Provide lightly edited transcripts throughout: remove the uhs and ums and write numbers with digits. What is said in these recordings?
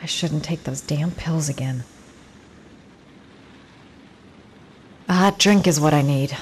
shouldn't take those damn pills again. A hot drink is what I need.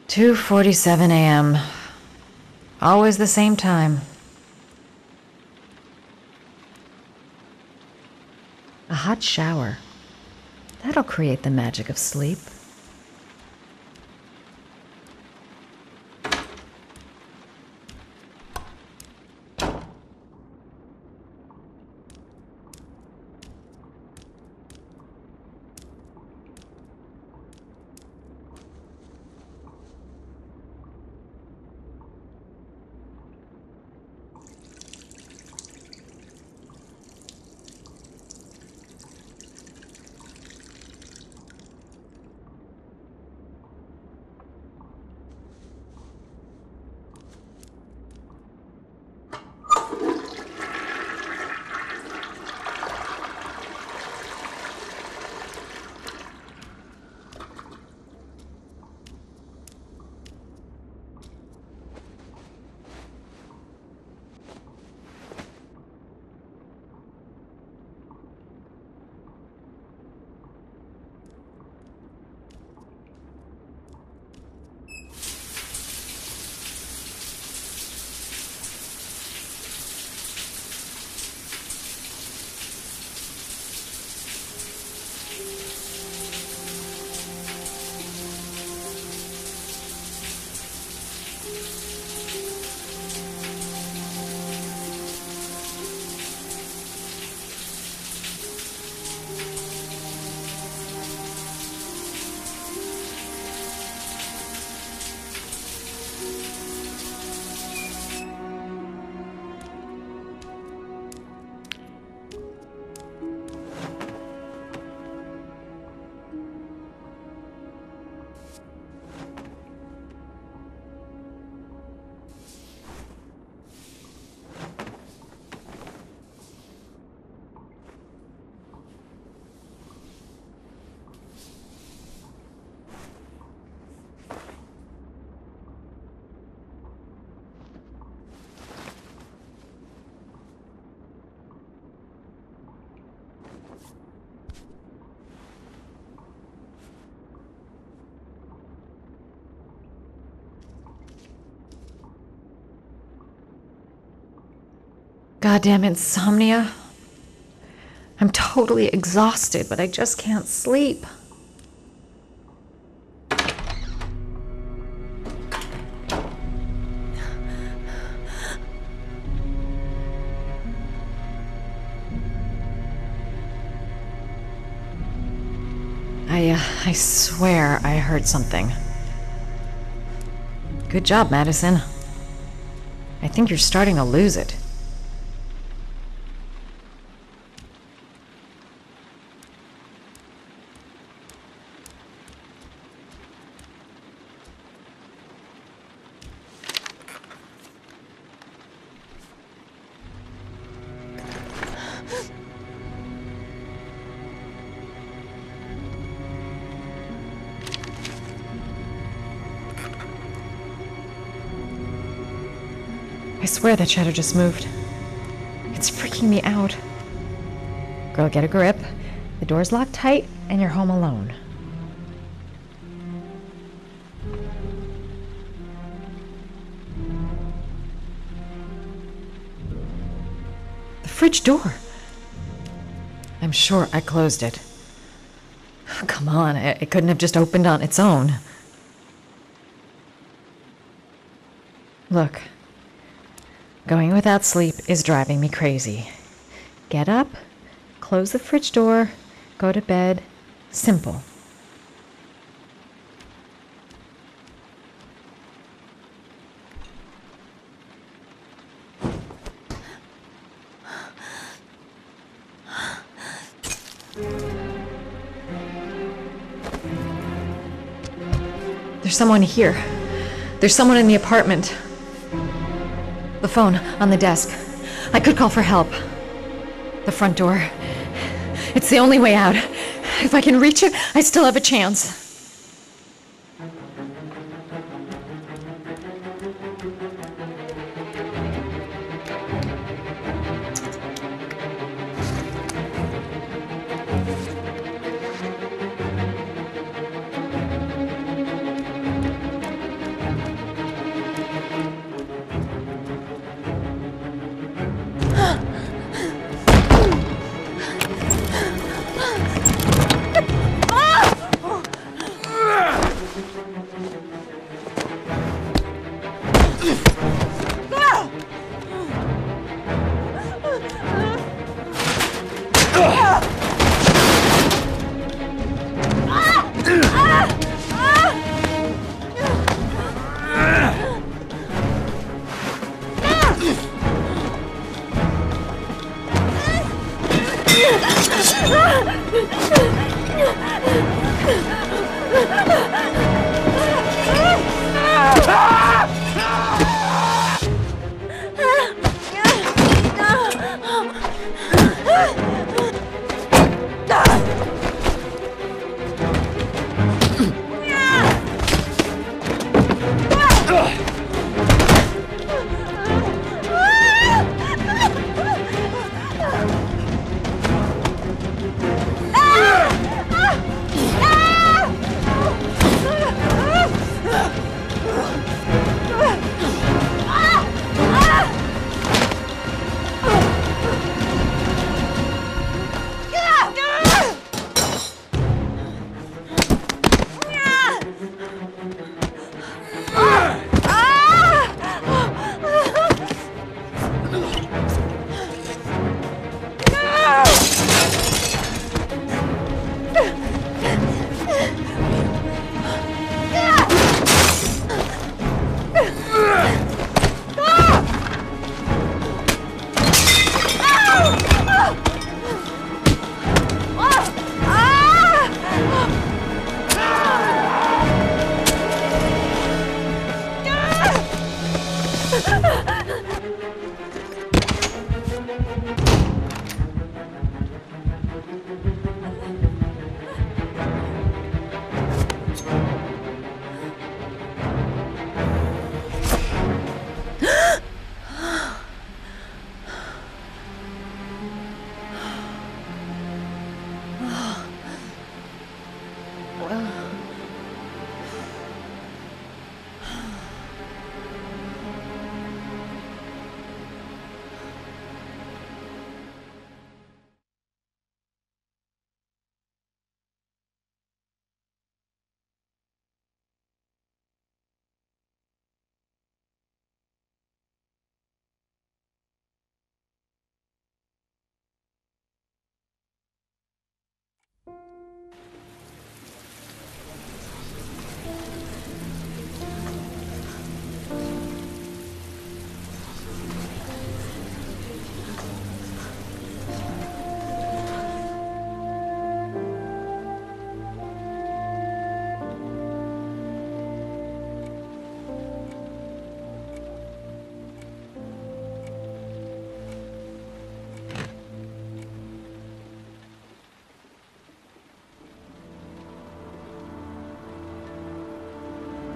"2:47 a.m. Always the same time. A hot shower. That'll create the magic of sleep." Goddamn insomnia. I'm totally exhausted, but I just can't sleep. I swear I heard something. Good job, Madison. I think you're starting to lose it. I swear that shadow just moved. It's freaking me out. Girl, get a grip. The door's locked tight, and you're home alone. The fridge door. I'm sure I closed it. Come on, it couldn't have just opened on its own. Look. Going without sleep is driving me crazy. Get up, close the fridge door, go to bed. Simple. There's someone here. There's someone in the apartment. The phone on the desk. I could call for help. The front door. It's the only way out. If I can reach it, I still have a chance.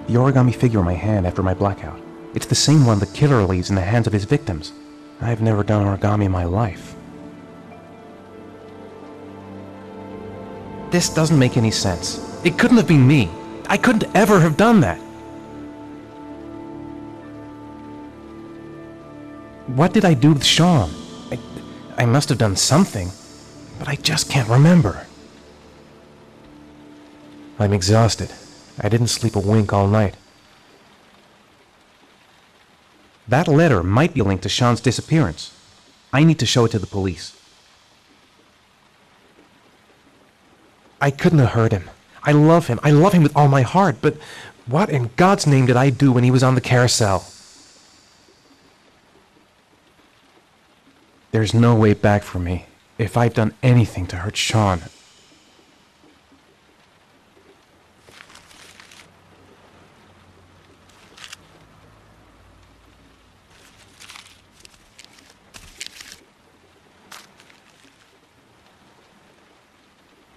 The origami figure in my hand after my blackout. It's the same one the killer leaves in the hands of his victims. I've never done origami in my life. This doesn't make any sense. It couldn't have been me. I couldn't ever have done that. What did I do with Sean? I must have done something, but I just can't remember. I'm exhausted. I didn't sleep a wink all night. That letter might be linked to Sean's disappearance. I need to show it to the police. I couldn't have hurt him. I love him. I love him with all my heart, but what in God's name did I do when he was on the carousel? There's no way back for me if I've done anything to hurt Sean.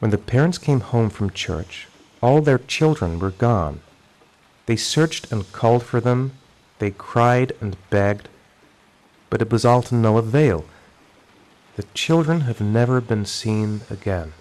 When the parents came home from church, all their children were gone. They searched and called for them, they cried and begged, but it was all to no avail. The children have never been seen again.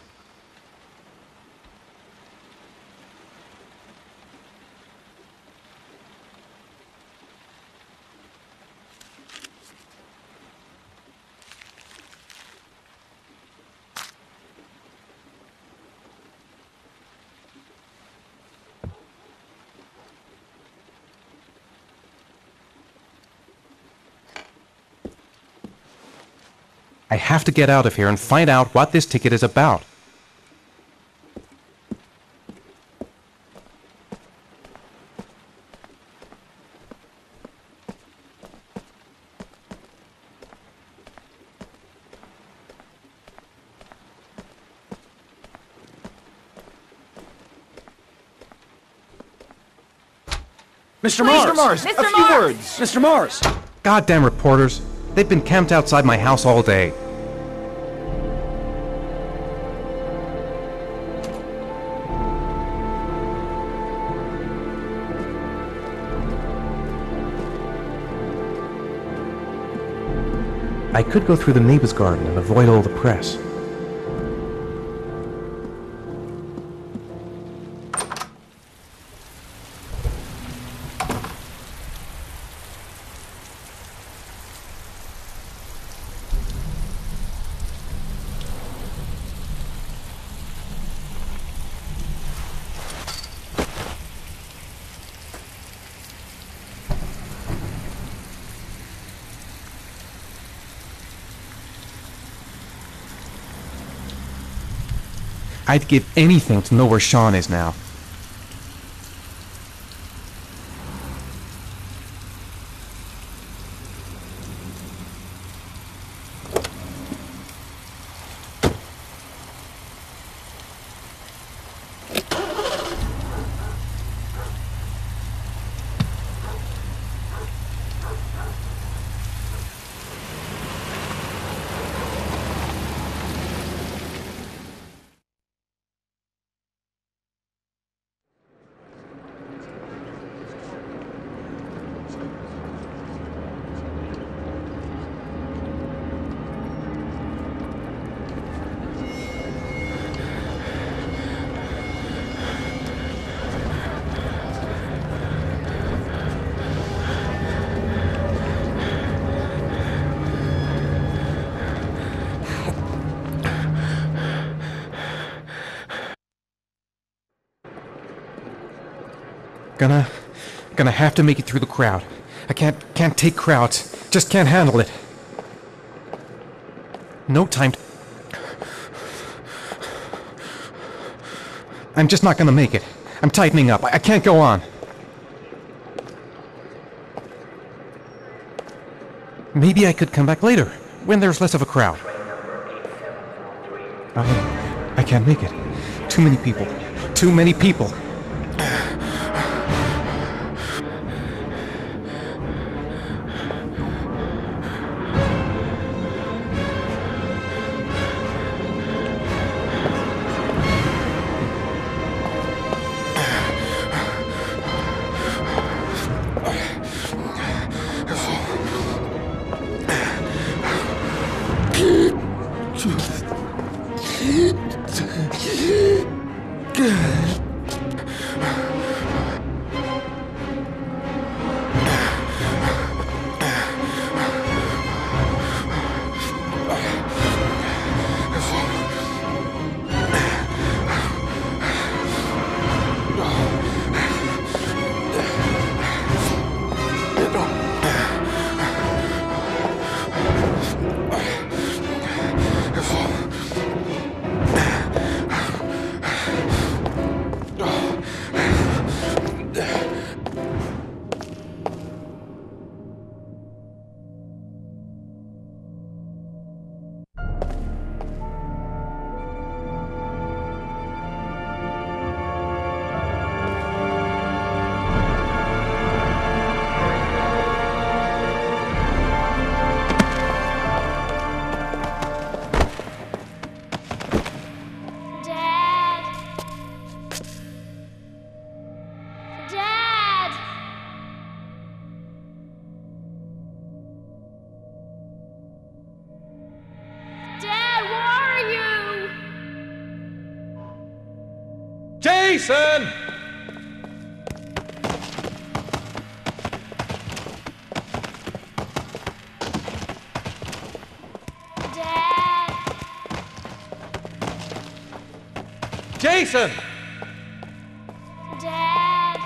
I have to get out of here and find out what this ticket is about. Mr. Mars! A few words! Mr. Mars! Goddamn reporters! They've been camped outside my house all day. I could go through the neighbor's garden and avoid all the press. I'd give anything to know where Sean is now. Gonna have to make it through the crowd. I can't take crowds. Just can't handle it. No time to... I'm just not gonna make it. I'm tightening up. I can't go on. Maybe I could come back later, when there's less of a crowd. I can't make it. Too many people. Too many people. Jason! Dad! Jason! Dad!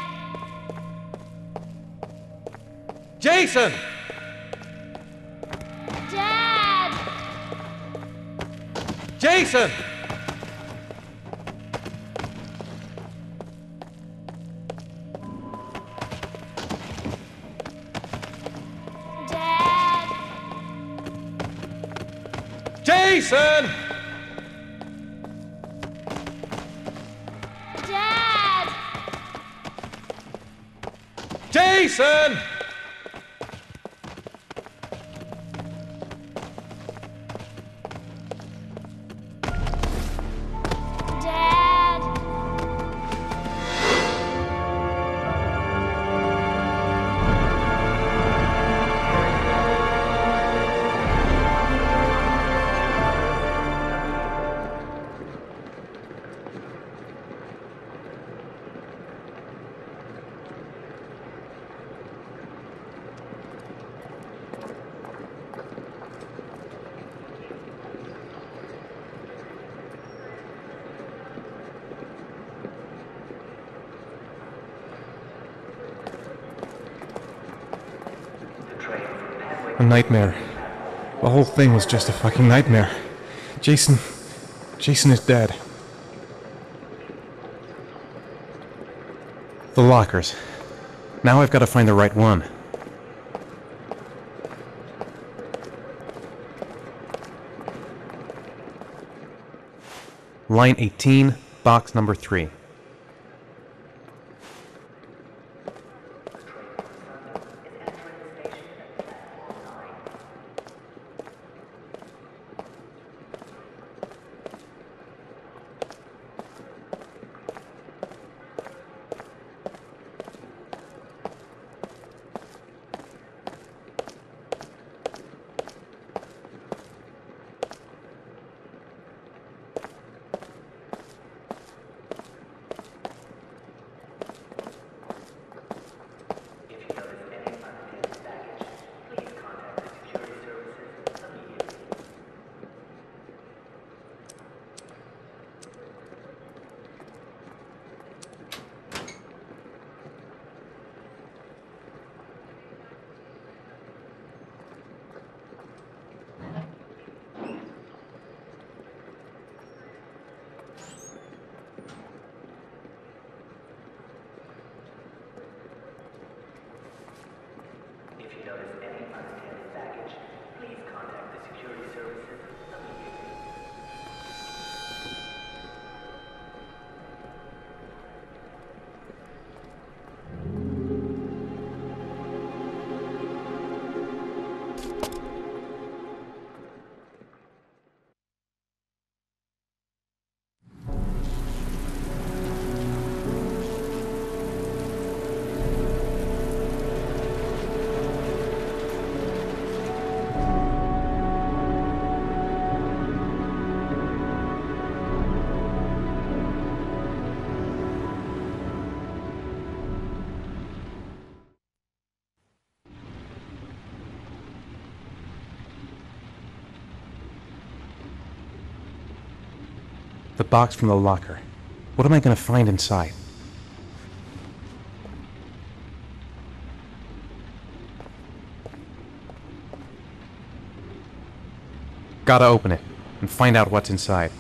Jason! Dad! Jason! Jason! Dad! Jason! Dad! A nightmare. The whole thing was just a fucking nightmare. Jason is dead. The lockers. Now I've got to find the right one. Line 18, box number 3. The box from the locker. What am I going to find inside? Gotta open it and find out what's inside.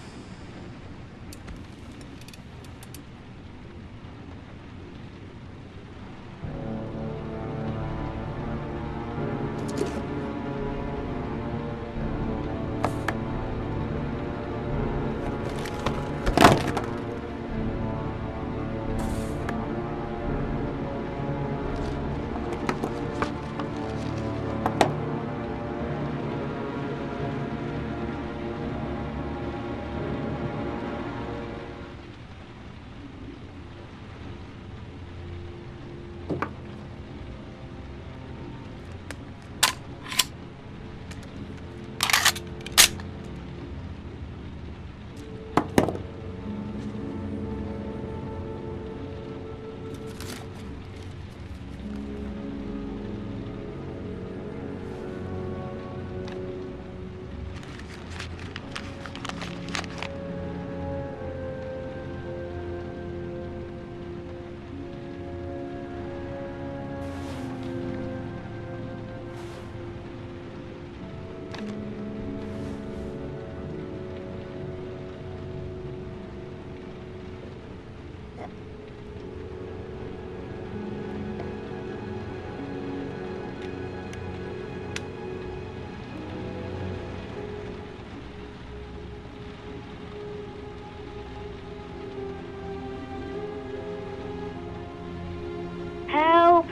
Help!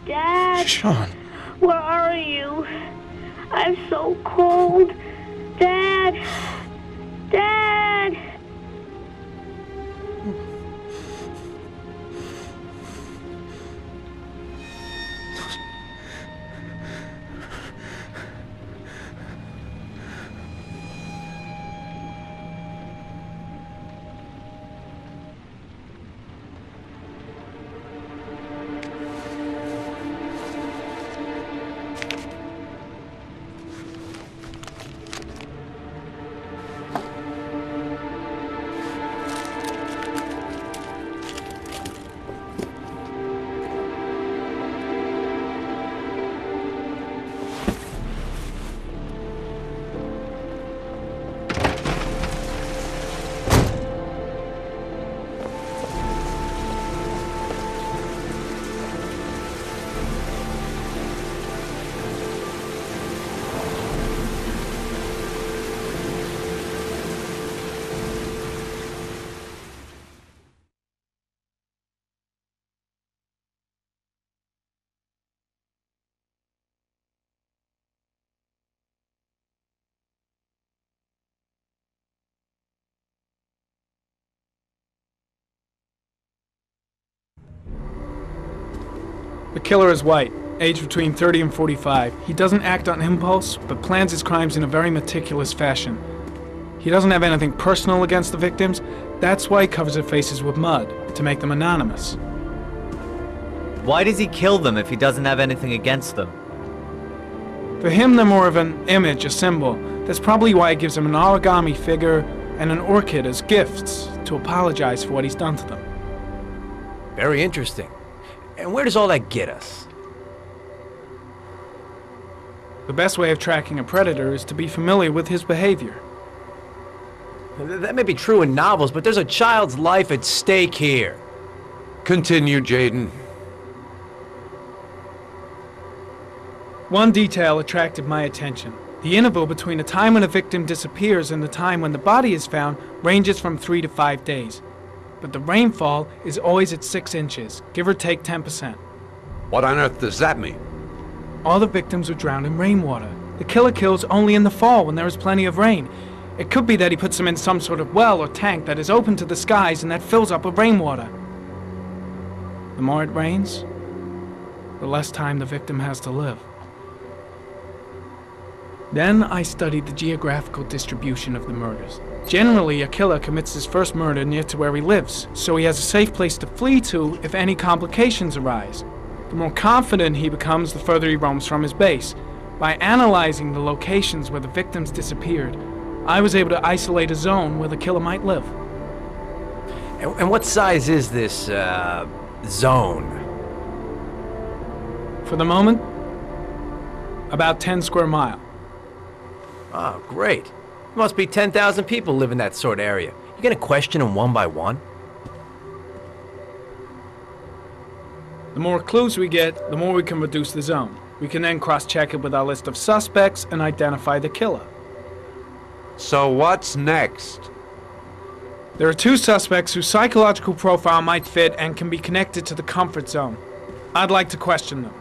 Dad! Sean! Where are you? I'm so cold. Dad! Dad! The killer is white, aged between 30 and 45. He doesn't act on impulse, but plans his crimes in a very meticulous fashion. He doesn't have anything personal against the victims. That's why he covers their faces with mud, to make them anonymous. Why does he kill them if he doesn't have anything against them? For him, they're more of an image, a symbol. That's probably why he gives them an origami figure and an orchid as gifts to apologize for what he's done to them. Very interesting. And where does all that get us? The best way of tracking a predator is to be familiar with his behavior. That may be true in novels, but there's a child's life at stake here. Continue, Jaden. One detail attracted my attention. The interval between the time when a victim disappears and the time when the body is found ranges from 3 to 5 days. But the rainfall is always at 6 inches, give or take 10%. What on earth does that mean? All the victims were drowned in rainwater. The killer kills only in the fall when there is plenty of rain. It could be that he puts them in some sort of well or tank that is open to the skies and that fills up with rainwater. The more it rains, the less time the victim has to live. Then I studied the geographical distribution of the murders. Generally, a killer commits his first murder near to where he lives, so he has a safe place to flee to if any complications arise. The more confident he becomes, the further he roams from his base. By analyzing the locations where the victims disappeared, I was able to isolate a zone where the killer might live. And what size is this, zone? For the moment, about 10 square mile. Oh, great. Must be 10,000 people live in that sort of area. You gonna question them one by one? The more clues we get, the more we can reduce the zone. We can then cross-check it with our list of suspects and identify the killer. So what's next? There are 2 suspects whose psychological profile might fit and can be connected to the comfort zone. I'd like to question them.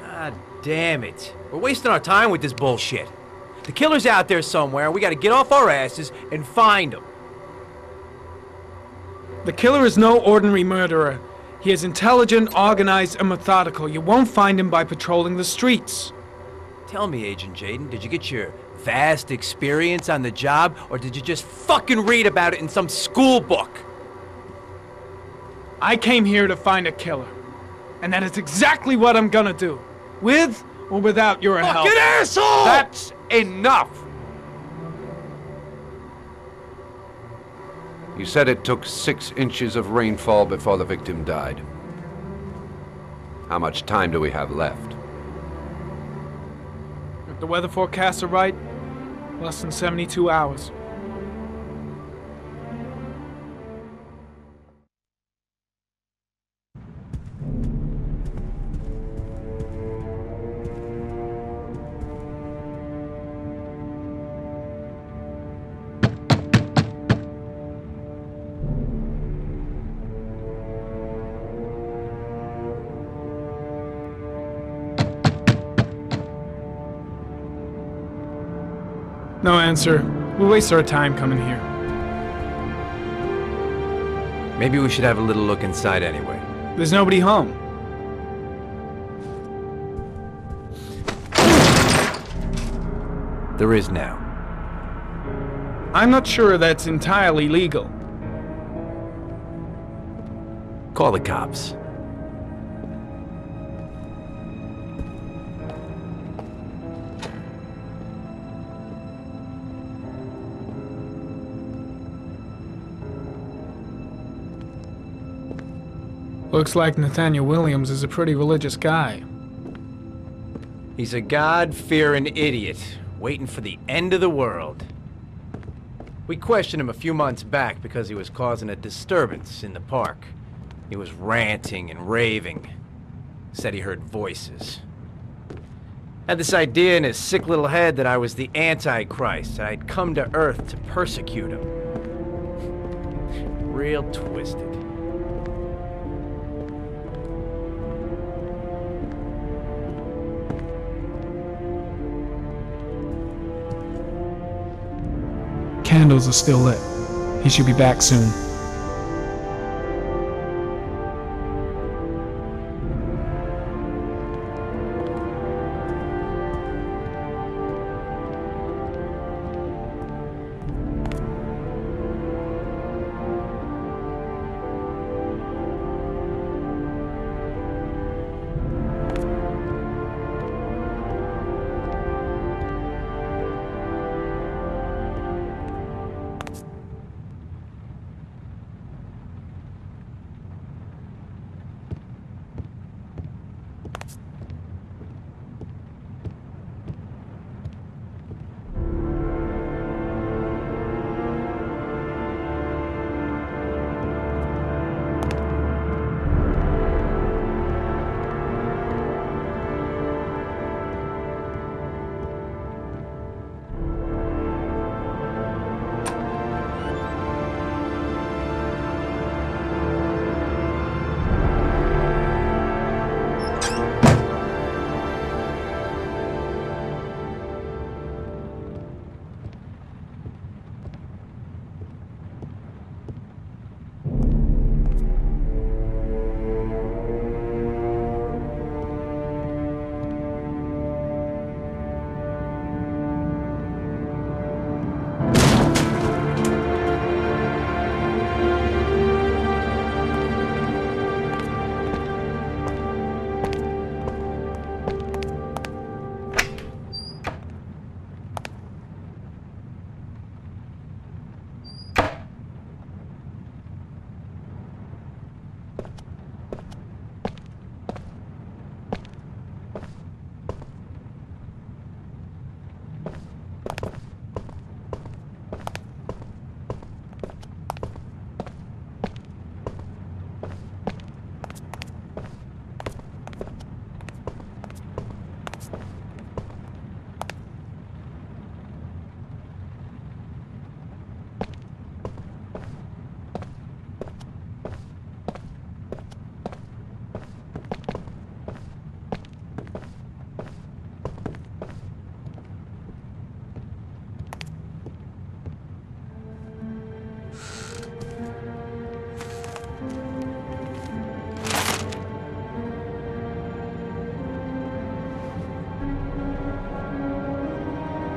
God damn it. We're wasting our time with this bullshit. The killer's out there somewhere, and we gotta get off our asses and find him. The killer is no ordinary murderer. He is intelligent, organized, and methodical. You won't find him by patrolling the streets. Tell me, Agent Jaden, did you get your vast experience on the job, or did you just fucking read about it in some school book? I came here to find a killer. And that is exactly what I'm gonna do. With or without your help. Fucking asshole! That's enough! You said it took 6 inches of rainfall before the victim died. How much time do we have left? If the weather forecasts are right, less than 72 hours. No answer. We waste our time coming here. Maybe we should have a little look inside anyway. There's nobody home. There is now. I'm not sure that's entirely legal. Call the cops. Looks like Nathaniel Williams is a pretty religious guy. He's a God-fearing idiot, waiting for the end of the world. We questioned him a few months back because he was causing a disturbance in the park. He was ranting and raving. Said he heard voices. Had this idea in his sick little head that I was the Antichrist, and I'd come to Earth to persecute him. Real twisted. Candles are still lit. He should be back soon.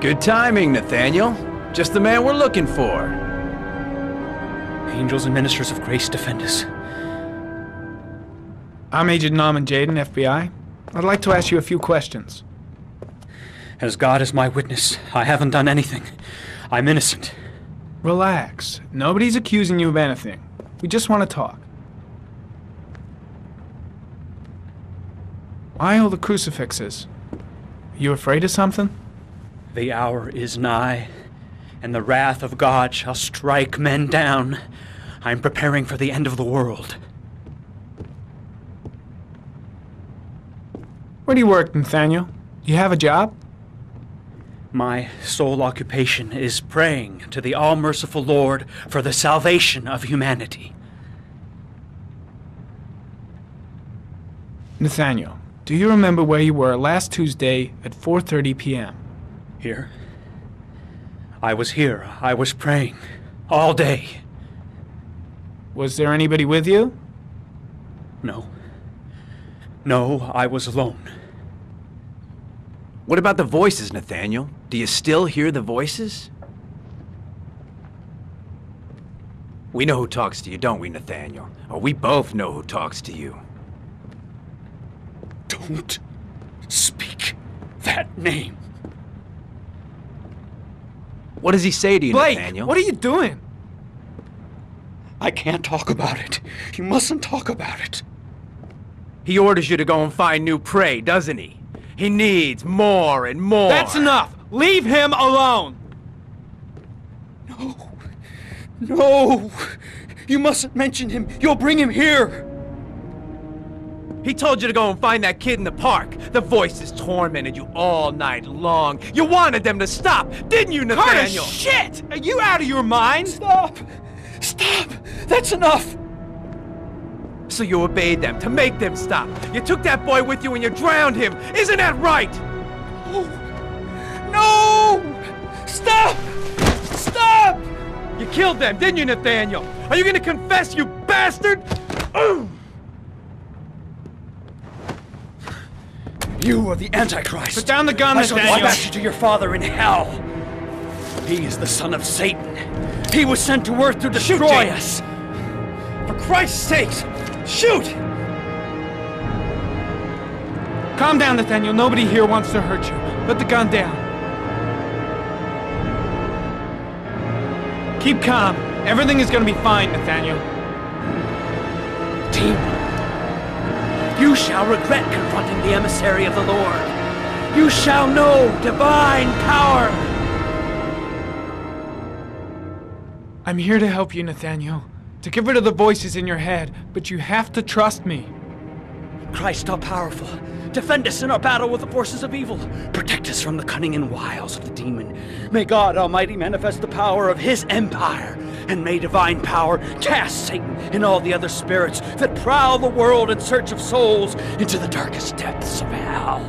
Good timing, Nathaniel. Just the man we're looking for. Angels and ministers of grace defend us. I'm Agent Norman Jaden, FBI. I'd like to ask you a few questions. As God is my witness, I haven't done anything. I'm innocent. Relax. Nobody's accusing you of anything. We just want to talk. Why all the crucifixes? Are you afraid of something? The hour is nigh, and the wrath of God shall strike men down. I'm preparing for the end of the world. Where do you work, Nathaniel? Do you have a job? My sole occupation is praying to the all-merciful Lord for the salvation of humanity. Nathaniel, do you remember where you were last Tuesday at 4:30 p.m.? Here? I was here. I was praying. All day. Was there anybody with you? No. No, I was alone. What about the voices, Nathaniel? Do you still hear the voices? We know who talks to you, don't we, Nathaniel? Or we both know who talks to you. Don't speak that name. What does he say to you, Blake, Nathaniel? what are you doing? I can't talk about it. You mustn't talk about it. He orders you to go and find new prey, doesn't he? He needs more and more. That's enough! Leave him alone! No. No! You mustn't mention him. You'll bring him here. He told you to go and find that kid in the park. The voices tormented you all night long. You wanted them to stop, didn't you, Nathaniel? Carter, shit! Are you out of your mind? Stop! Stop! That's enough! So you obeyed them to make them stop. You took that boy with you and you drowned him. Isn't that right? No! Stop! Stop! You killed them, didn't you, Nathaniel? Are you gonna confess, you bastard? You are the Antichrist. Put down the gun, I shall Nathaniel. dispatch you to your father in hell. He is the son of Satan. He was sent to earth to destroy us. For Christ's sake, shoot! Calm down, Nathaniel. Nobody here wants to hurt you. Put the gun down. Keep calm. Everything is gonna be fine, Nathaniel. Team, you shall regret confronting the emissary of the Lord. You shall know divine power. I'm here to help you, Nathaniel. To get rid of the voices in your head, but you have to trust me. Christ all powerful, defend us in our battle with the forces of evil. Protect us from the cunning and wiles of the demon. May God Almighty manifest the power of His empire, and may divine power cast Satan and all the other spirits that prowl the world in search of souls into the darkest depths of hell.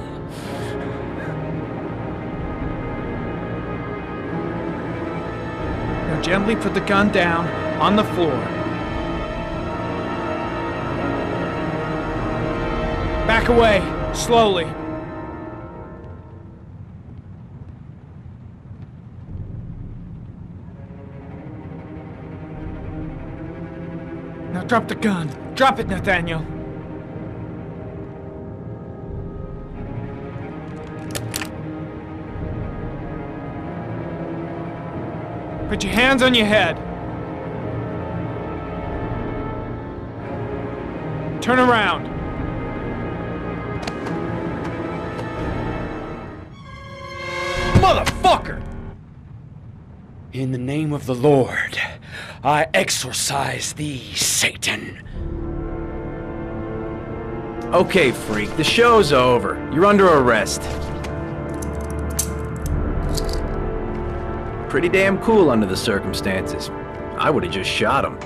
Now gently put the gun down on the floor. Back away, slowly. Now drop the gun. Drop it, Nathaniel. Put your hands on your head. Turn around. Motherfucker! In the name of the Lord, I exorcise thee, Satan. Okay, freak, the show's over. You're under arrest. Pretty damn cool under the circumstances. I would have just shot him.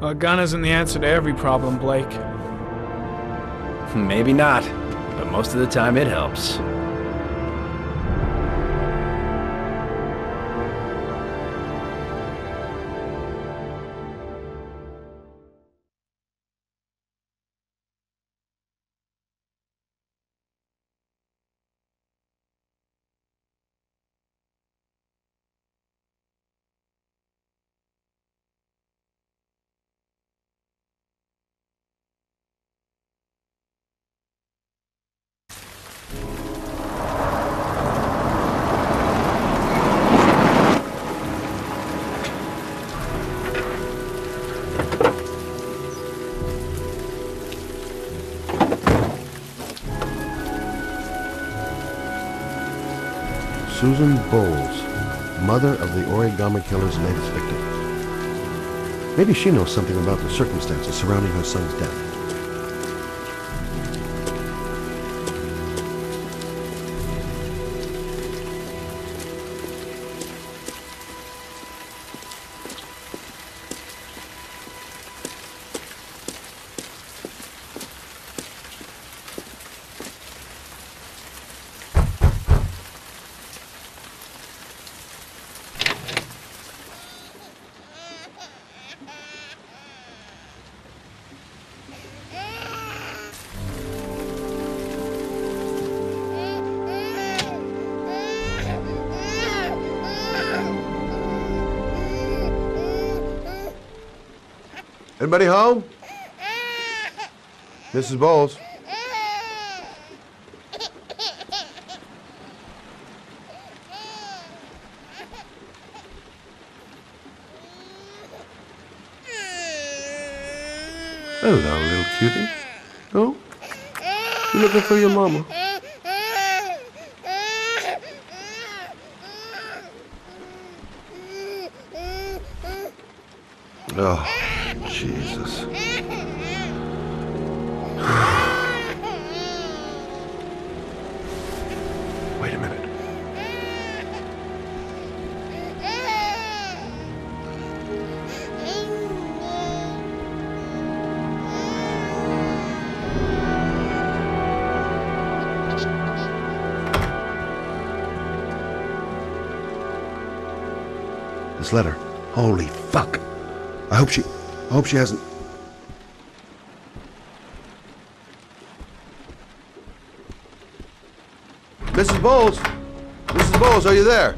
A gun isn't the answer to every problem, Blake. Maybe not, but most of the time it helps. Susan Bowles, mother of the origami killer's latest victim. Maybe she knows something about the circumstances surrounding her son's death. Anybody home? Mrs. Bowles. Hello, little cutie. Oh? You looking for your mama? Oh, Jesus. Wait a minute. This letter. Holy fuck. I hope she hasn't. Mrs. Bowles! Mrs. Bowles, are you there?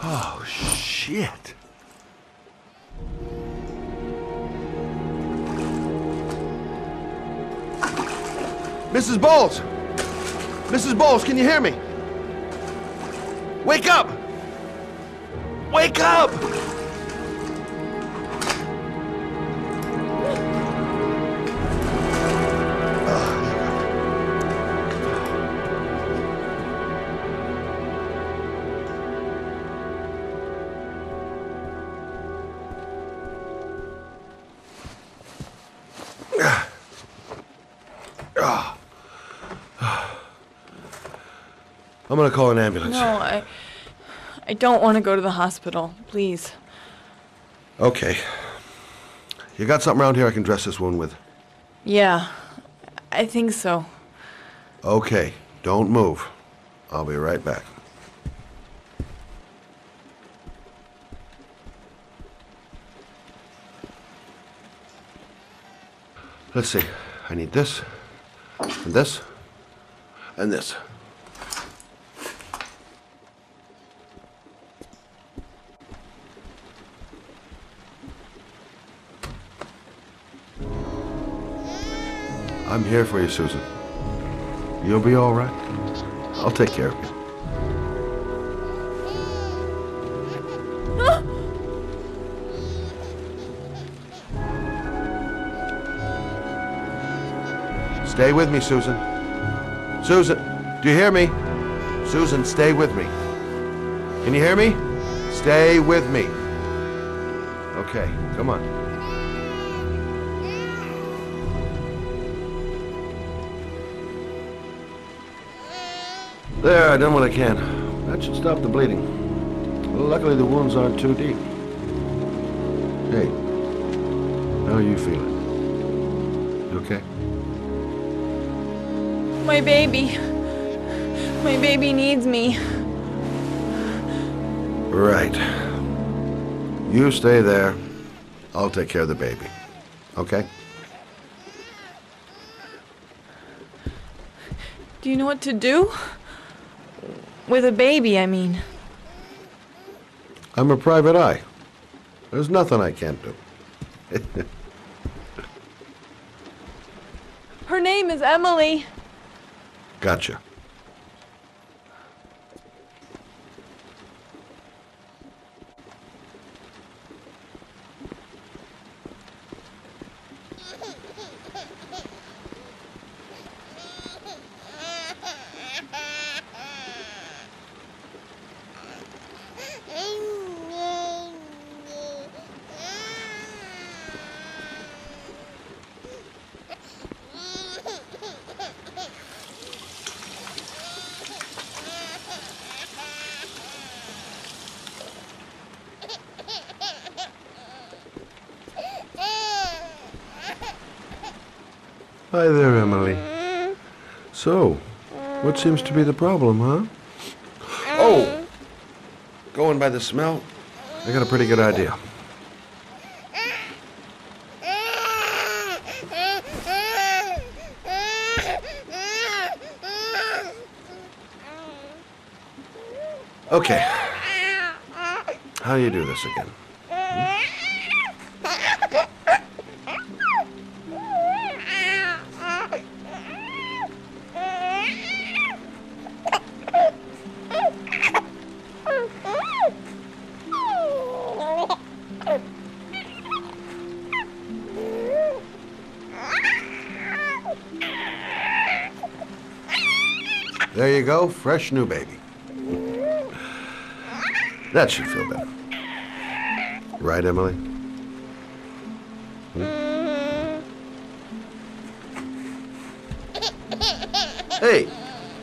Oh, shit. Mrs. Bowles! Mrs. Bowles, can you hear me? Wake up! Wake up! I'm gonna call an ambulance. No, I don't want to go to the hospital. Please. Okay. You got something around here I can dress this wound with? Yeah, I think so. Okay, don't move. I'll be right back. Let's see. I need this, and this, and this. I'm here for you, Susan. You'll be all right. I'll take care of you. Stay with me, Susan. Susan, do you hear me? Susan, stay with me. Can you hear me? Stay with me. Okay, come on. There, I done what I can. That should stop the bleeding. Well, luckily the wounds aren't too deep. Hey, how are you feeling? You okay? My baby. My baby needs me. Right. You stay there. I'll take care of the baby. Okay? Do you know what to do? With a baby, I mean. I'm a private eye. There's nothing I can't do. Her name is Emily. Gotcha. Hi there, Emily. So, what seems to be the problem, huh? Oh! Going by the smell, I got a pretty good idea. Okay. How do you do this again? There you go, fresh new baby. That should feel better. Right, Emily? Hey,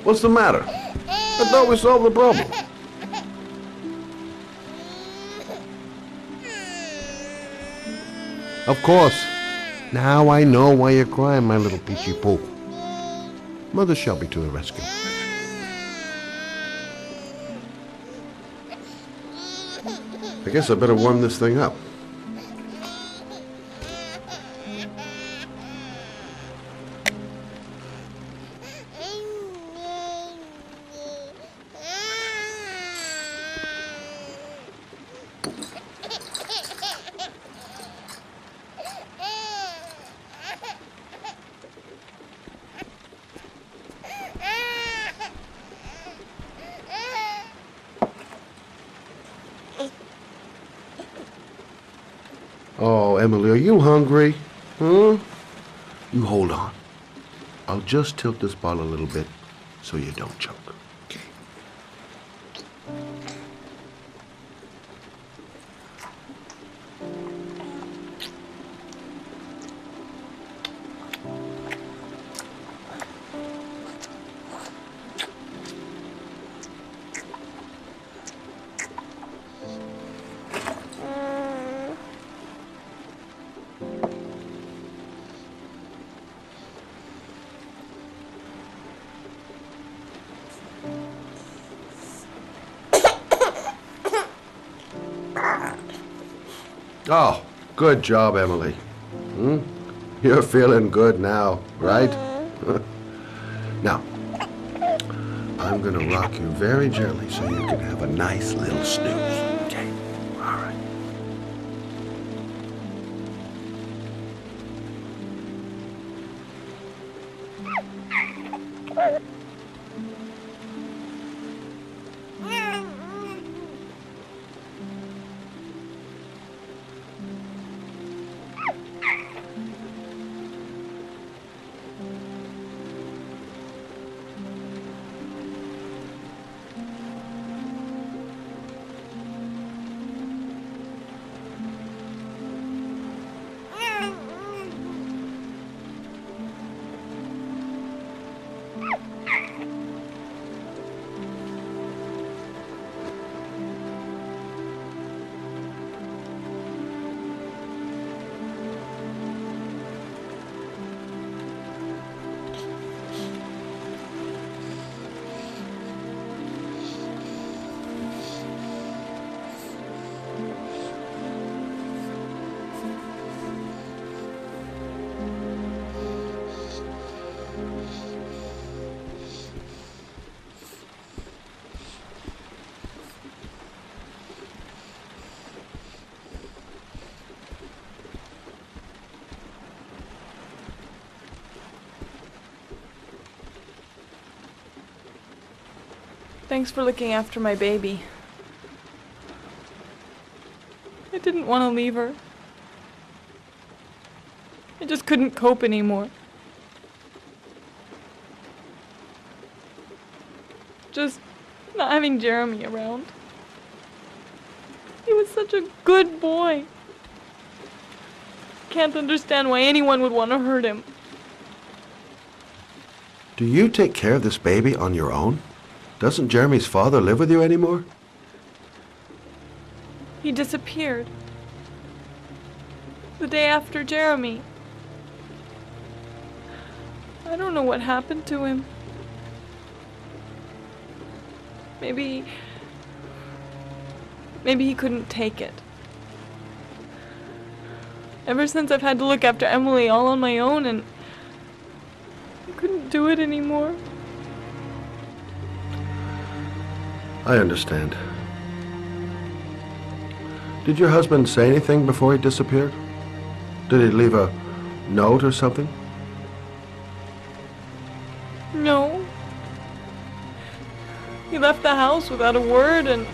what's the matter? I thought we solved the problem. Of course. Now I know why you're crying, my little peachy poo. Mother Shelby to the rescue. I guess I better warm this thing up. Oh, Emily, are you hungry? Huh? You hold on. I'll just tilt this ball a little bit so you don't choke. Okay. Oh, good job, Emily. You're feeling good now, right? Now, I'm gonna rock you very gently so you can have a nice little snooze. Okay, all right. Thanks for looking after my baby. I didn't want to leave her. I just couldn't cope anymore. Just not having Jeremy around. He was such a good boy. Can't understand why anyone would want to hurt him. Do you take care of this baby on your own? Doesn't Jeremy's father live with you anymore? He disappeared. The day after Jeremy. I don't know what happened to him. Maybe he couldn't take it. Ever since I've had to look after Emily all on my own, and I couldn't do it anymore. I understand. Did your husband say anything before he disappeared? Did he leave a note or something? No. He left the house without a word, and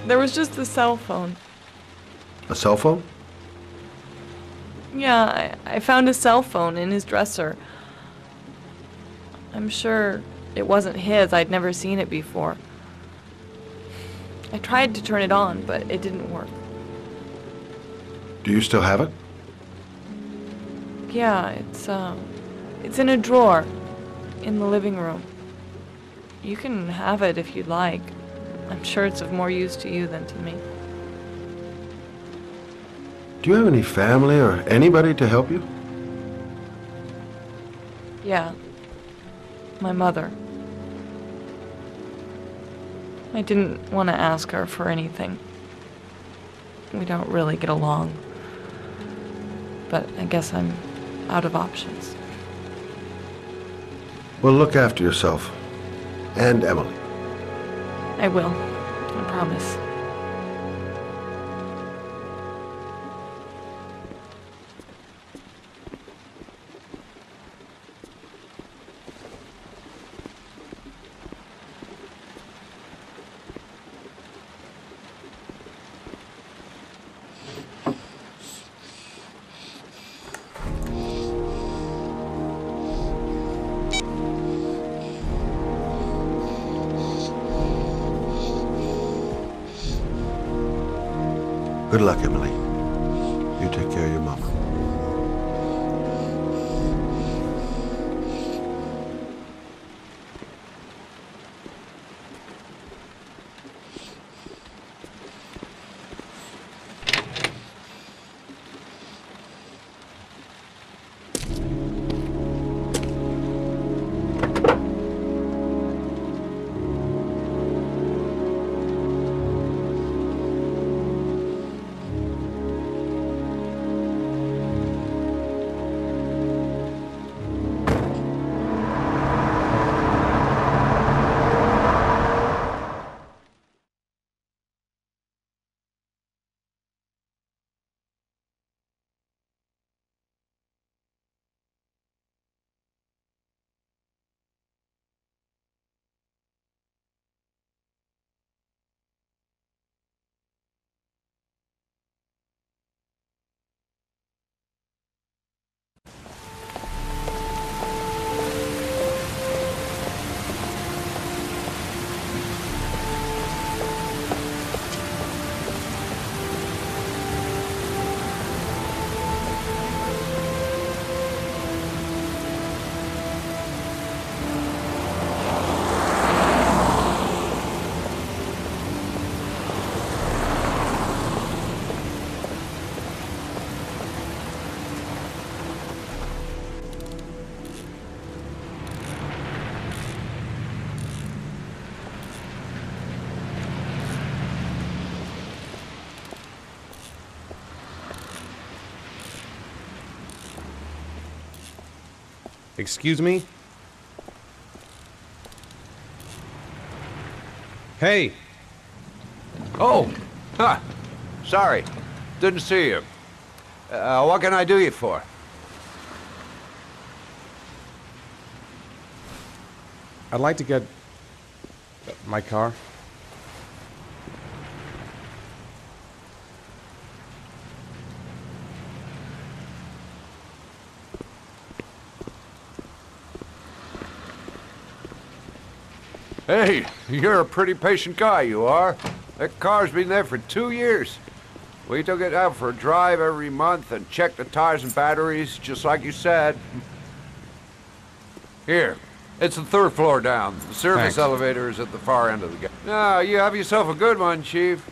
there was just the cell phone. A cell phone? Yeah, I found a cell phone in his dresser. I'm sure it wasn't his. I'd never seen it before. I tried to turn it on, but it didn't work. Do you still have it? Yeah, it's in a drawer in the living room. You can have it if you'd like. I'm sure it's of more use to you than to me. Do you have any family or anybody to help you? Yeah. My mother. I didn't want to ask her for anything. We don't really get along. But I guess I'm out of options. Well, look after yourself. And Emily. I will. I promise. Good luck, Emily. You take care of your mama. Excuse me? Hey! Oh! Huh. Sorry. Didn't see you. What can I do you for? I'd like to get my car. Hey, you're a pretty patient guy, you are. That car's been there for 2 years. We took it out for a drive every month and checked the tires and batteries, just like you said. Here, it's the 3rd floor down. The service Thanks. elevator is at the far end of the gate. Now, you have yourself a good one, Chief.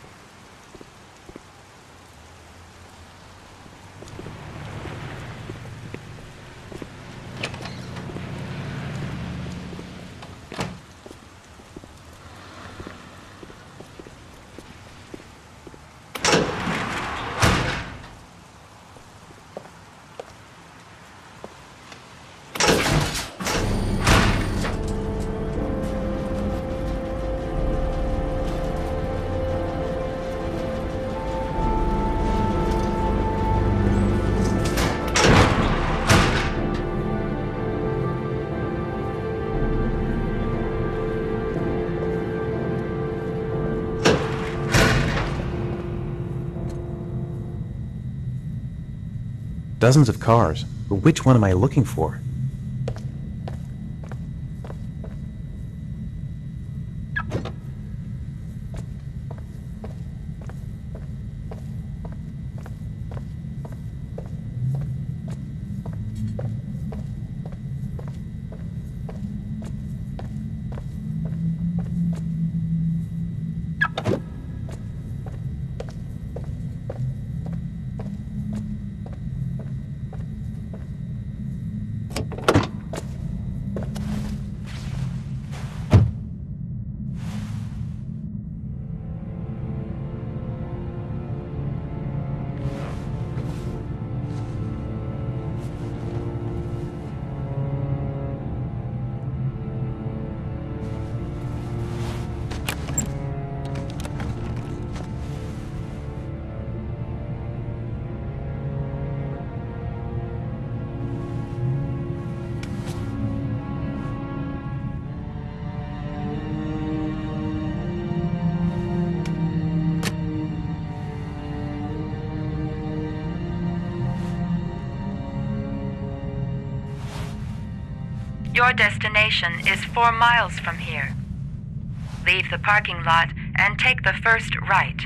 dozens of cars, but which one am I looking for? Your destination is 4 miles from here. Leave the parking lot and take the first right.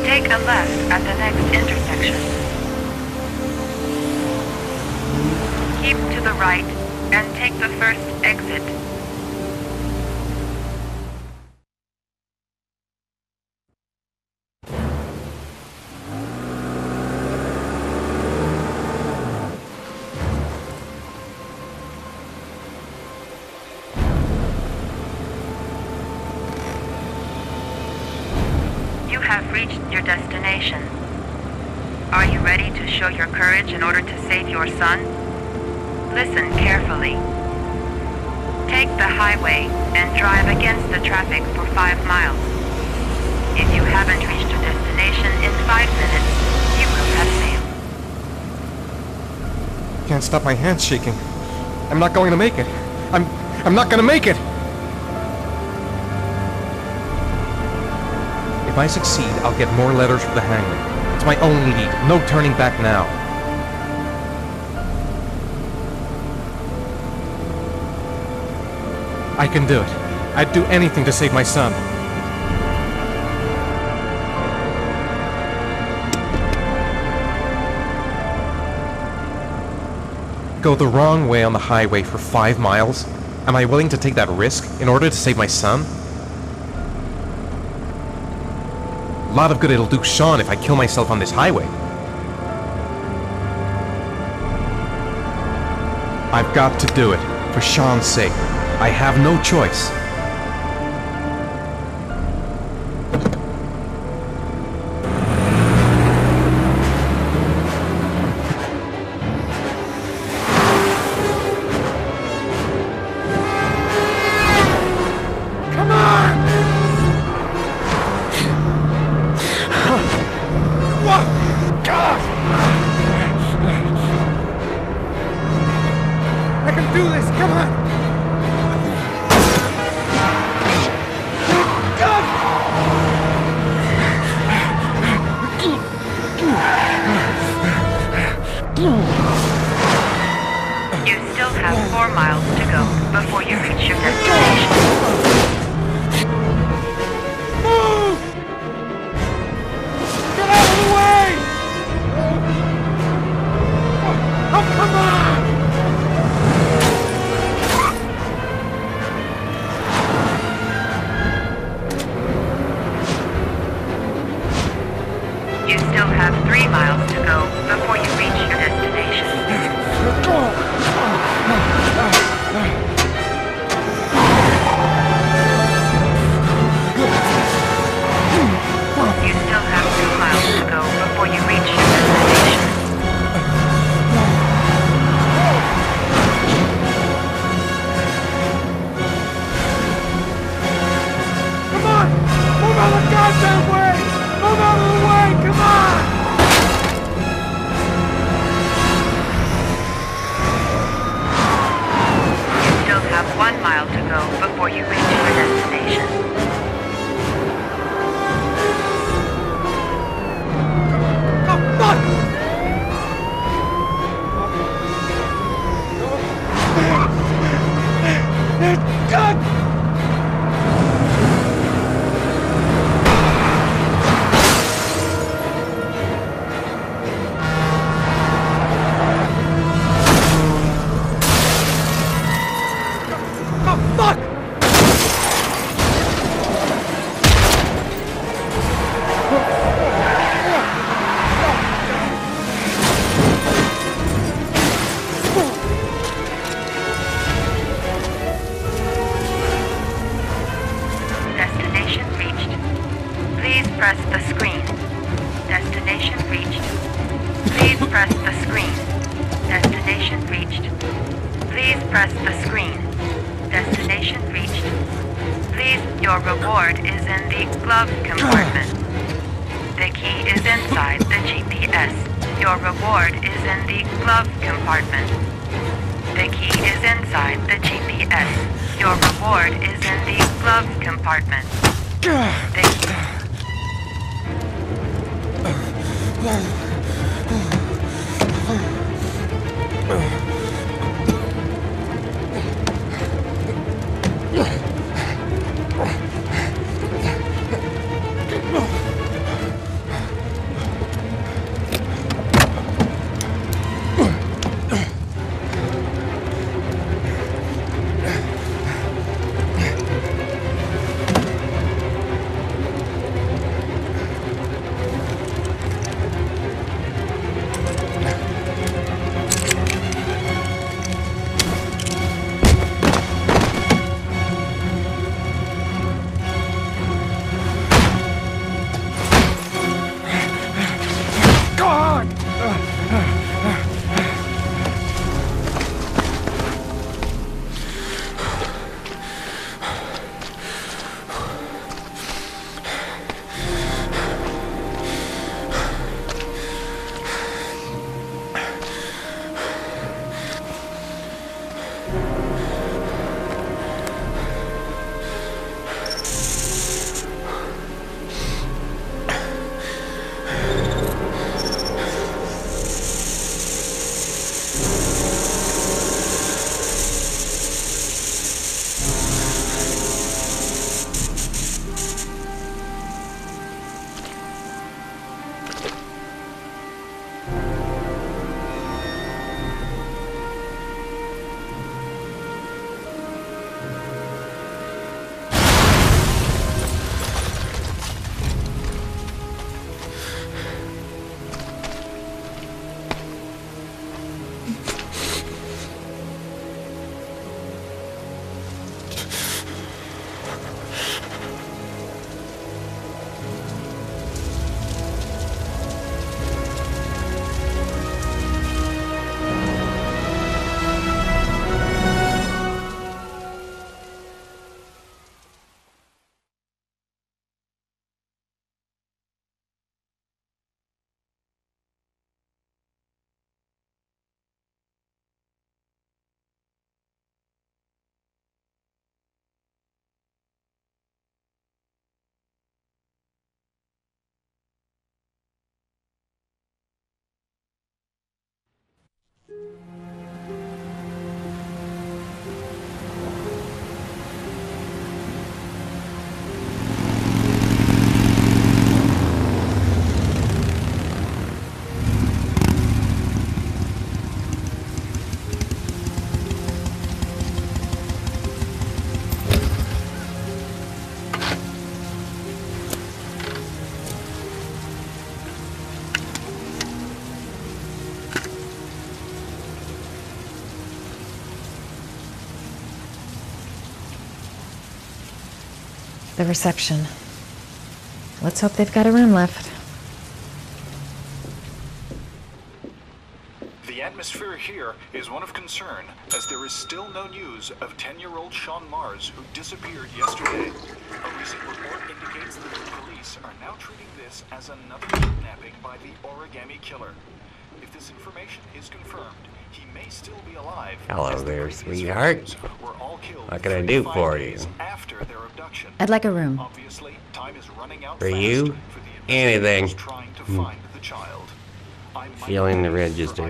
Take a left at the next intersection. Keep to the right and take the first exit. You have reached your destination. Are you ready to show your courage in order to save your son? Listen carefully. Take the highway and drive against the traffic for 5 miles. If you haven't reached your destination in 5 minutes, you will have failed. Can't stop my hands shaking. I'm not going to make it. I'm not going to make it! If I succeed, I'll get more letters for the hangman. It's my only lead. No turning back now. I can do it. I'd do anything to save my son. Go the wrong way on the highway for 5 miles? Am I willing to take that risk in order to save my son? A lot of good it'll do Sean if I kill myself on this highway. I've got to do it, for Sean's sake. I have no choice. press the screen. Destination reached. Please press the screen. Destination reached. Please press the screen. Destination reached. Please, your reward is in the glove compartment. The key is inside the GPS. Your reward is in the glove compartment. The key is inside the GPS. Your reward is in the glove compartment. The reception. Let's hope they've got a room left. The atmosphere here is one of concern, as there is still no news of 10-year-old Sean Mars, who disappeared yesterday. A recent report indicates that the police are now treating this as another kidnapping by the origami killer. If this information is confirmed, he may still be alive. Hello there, sweetheart. What can I do for you? After their abduction. I'd like a room. Obviously, time is running out For fast you? for the Anything. trying to find the child. Feeling the register. In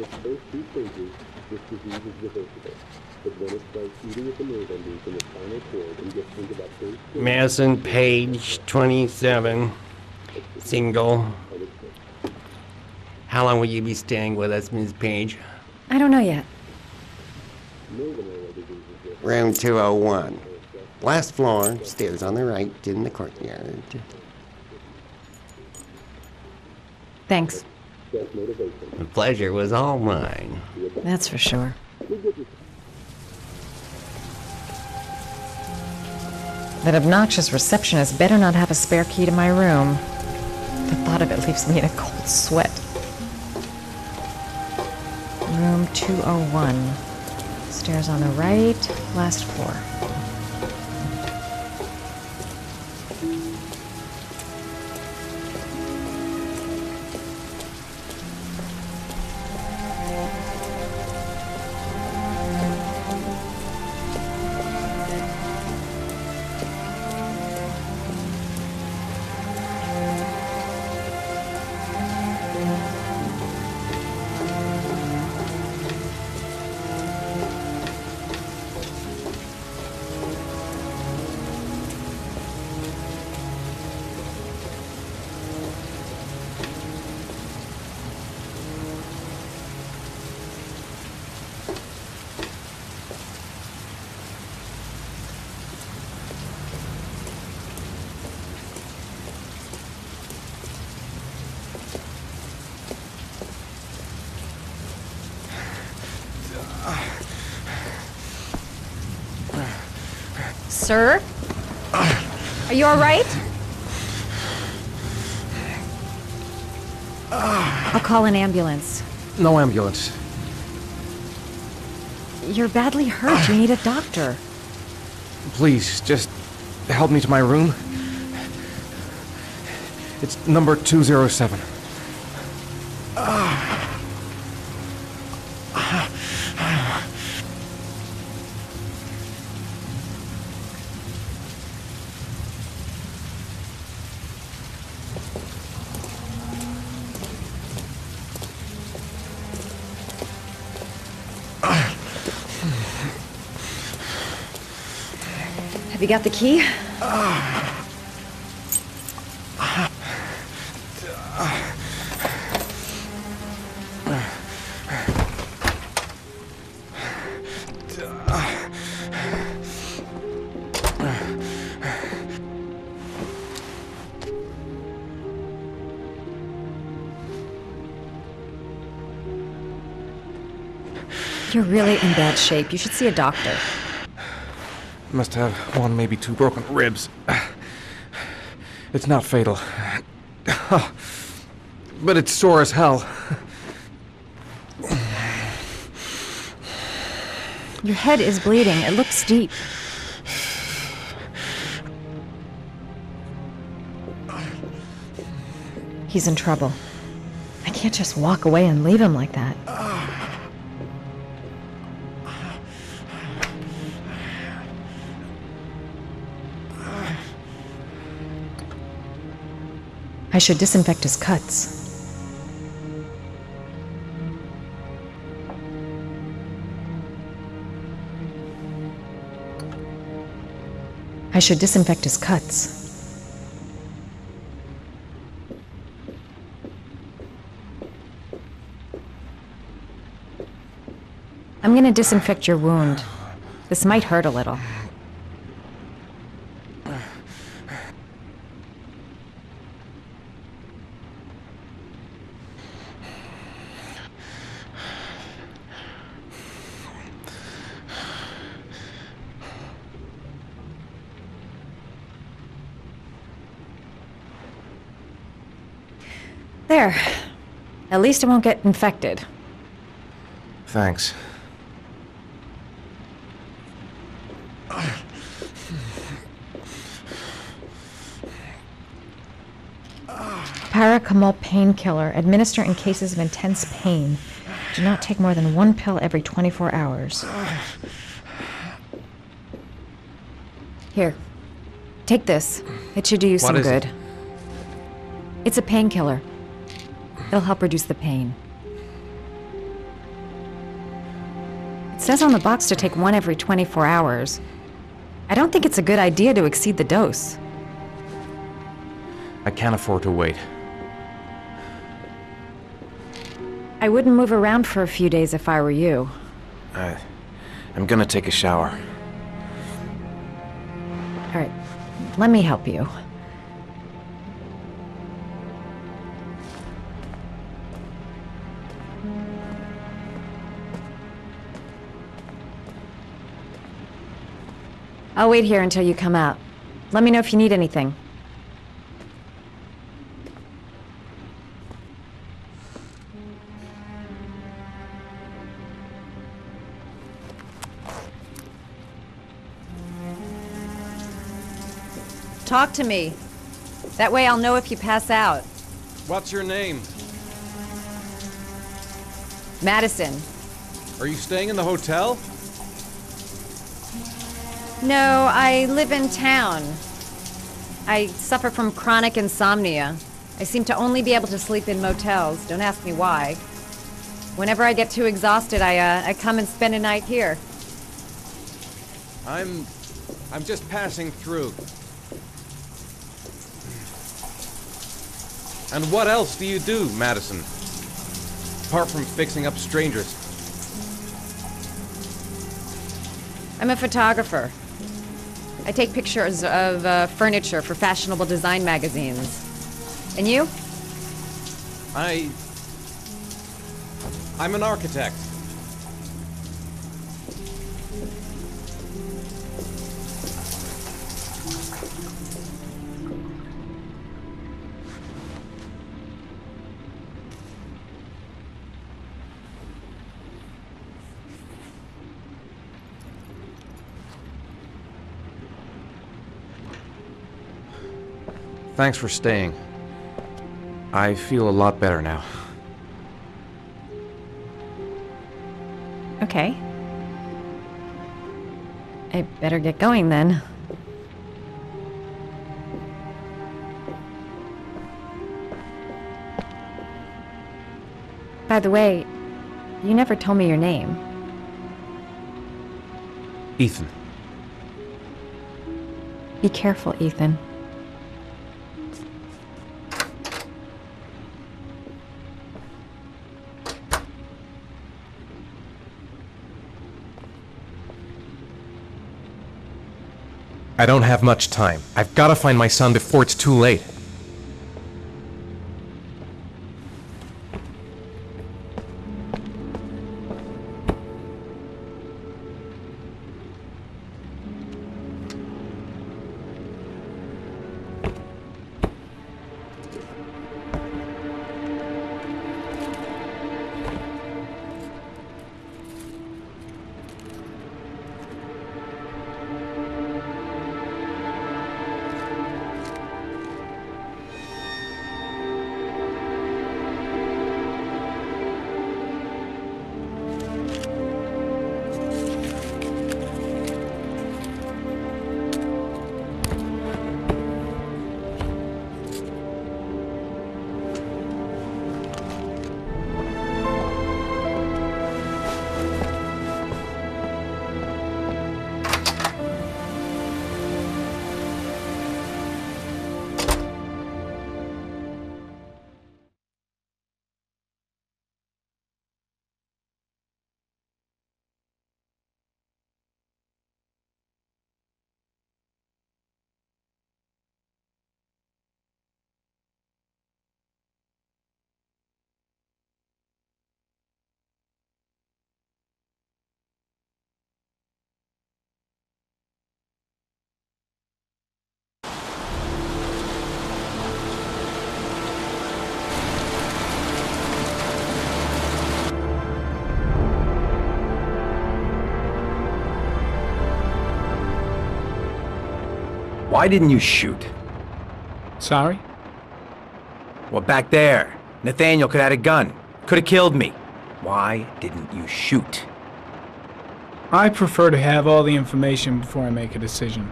its first 2 stages, this disease is reversible. But when it starts eating at the nerve endings in the spinal cord and gets into that first... Madison Page, 27, single. How long will you be staying with us, Ms. Page? I don't know yet. Room 201. Last floor, stairs on the right, in the courtyard. Thanks. The pleasure was all mine. That's for sure. That obnoxious receptionist better not have a spare key to my room. The thought of it leaves me in a cold sweat. Room 201. Stairs on the right, last floor. Sir? Are you all right? I'll call an ambulance. No ambulance. You're badly hurt. You need a doctor. Please, just help me to my room. It's number 207. Have you got the key? You're really in bad shape. You should see a doctor. Must have one, maybe two broken ribs. It's not fatal. But it's sore as hell. Your head is bleeding. It looks deep. He's in trouble. I can't just walk away and leave him like that. I should disinfect his cuts. I should disinfect his cuts. I'm gonna disinfect your wound. This might hurt a little. There. At least it won't get infected. Thanks. Paracetamol painkiller. Administer in cases of intense pain. Do not take more than one pill every 24 hours. Here. Take this. It should do you some good. It's a painkiller. It'll help reduce the pain. It says on the box to take one every 24 hours. I don't think it's a good idea to exceed the dose. I can't afford to wait. I wouldn't move around for a few days if I were you. I'm gonna take a shower. All right, let me help you. I'll wait here until you come out. Let me know if you need anything. Talk to me. That way I'll know if you pass out. What's your name? Madison. Are you staying in the hotel? No, I live in town. I suffer from chronic insomnia. I seem to only be able to sleep in motels. Don't ask me why. Whenever I get too exhausted, I come and spend a night here. I'm just passing through. And what else do you do, Madison? Apart from fixing up strangers. I'm a photographer. I take pictures of furniture for fashionable design magazines. And you? I'm an architect. Thanks for staying. I feel a lot better now. Okay. I better get going then. By the way, you never told me your name. Ethan. Be careful, Ethan. I don't have much time. I've got to find my son before it's too late. Why didn't you shoot? Sorry? Well, back there. Nathaniel could have had a gun. Could have killed me. Why didn't you shoot? I prefer to have all the information before I make a decision.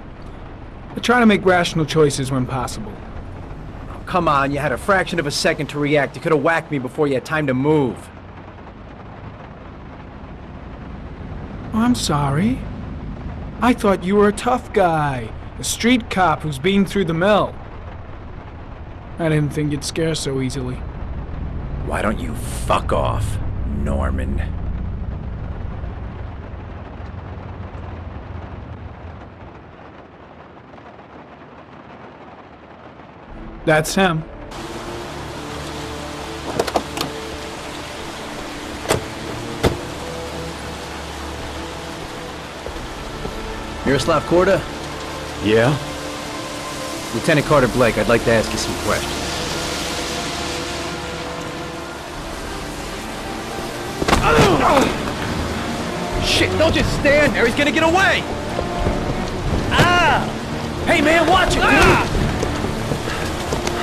I try to make rational choices when possible. Oh, come on, you had a fraction of a second to react. You could have whacked me before you had time to move. Oh, I'm sorry. I thought you were a tough guy. A street cop who's been through the mill. I didn't think you'd scare so easily. Why don't you fuck off, Norman? That's him. Miroslav Korda? Yeah? Lieutenant Carter Blake, I'd like to ask you some questions. Shit, don't just stand there. He's gonna get away. Ah! Hey, man, watch it, dude!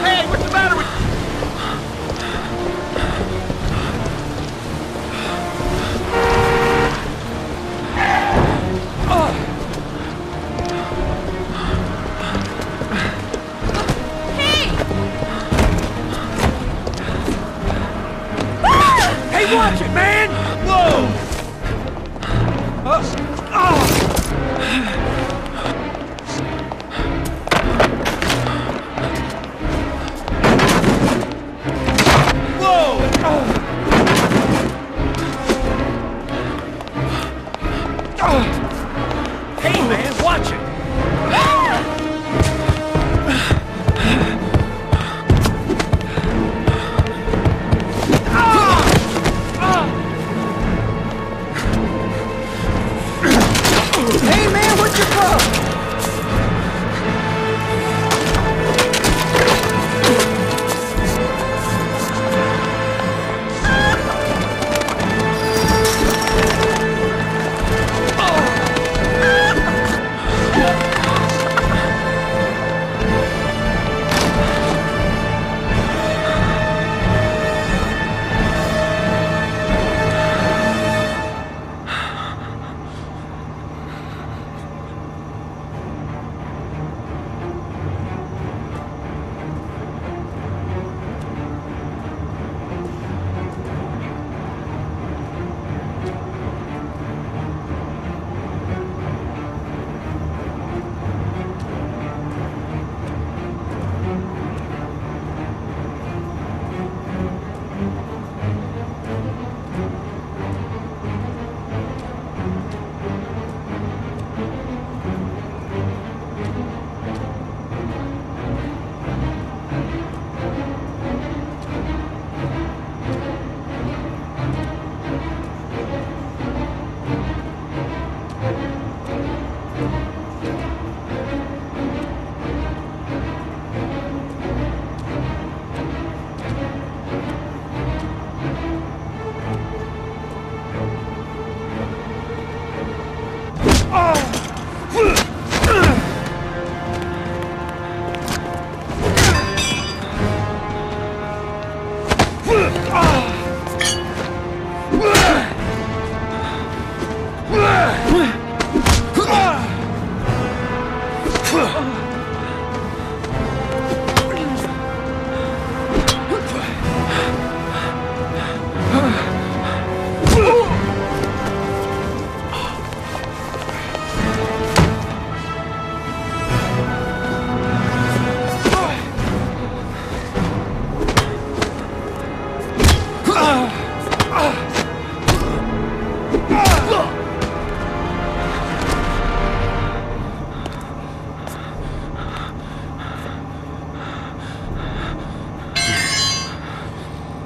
Hey, what's the matter with... Hey, watch it, man! Whoa! Hey, man, watch it! Hey, man, what's your problem?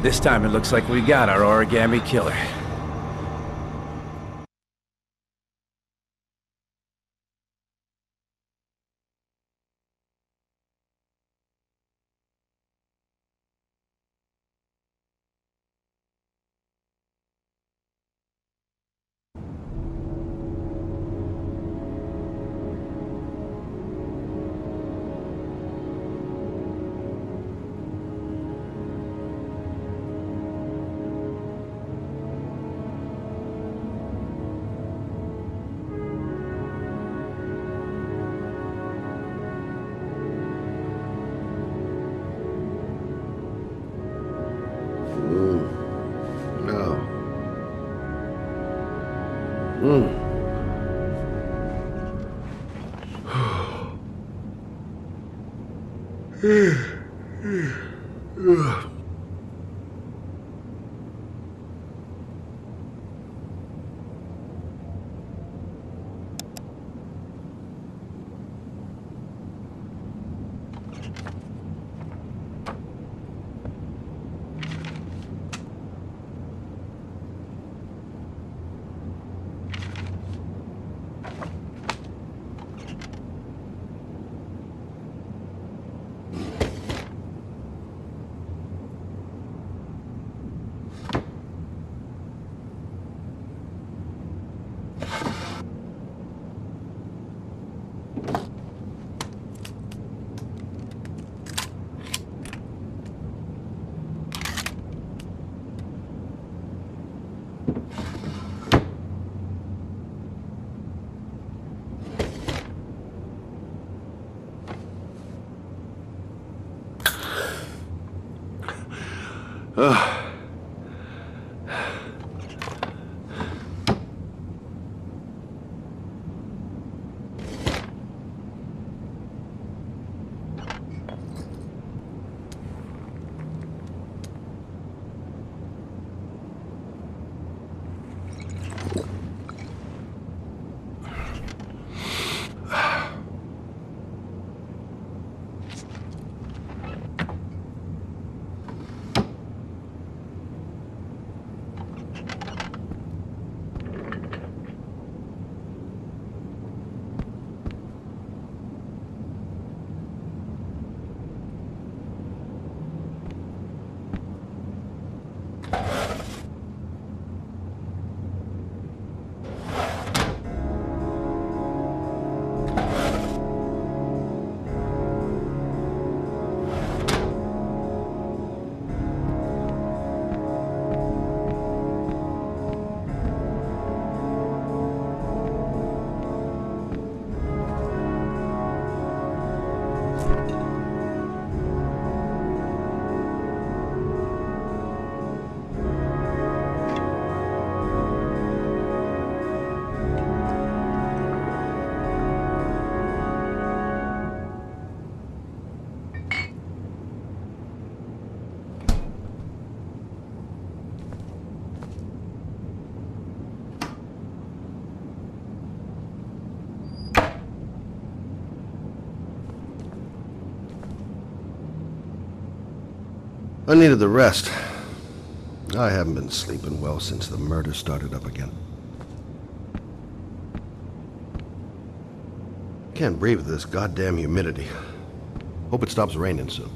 This time it looks like we got our origami killer. I needed the rest. I haven't been sleeping well since the murder started up again. Can't breathe with this goddamn humidity. Hope it stops raining soon.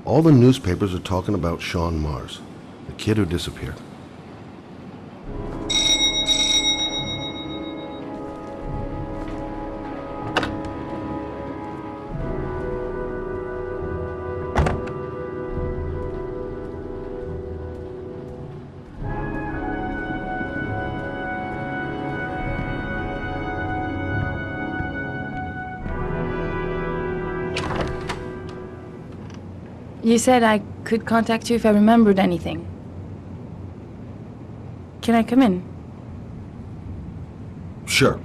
All the newspapers are talking about Sean Mars, the kid who disappeared. You said I could contact you if I remembered anything. Can I come in? Sure.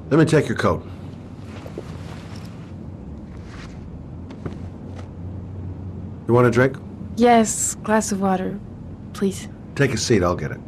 Let me take your coat. You want a drink? Yes, glass of water, please. Take a seat, I'll get it.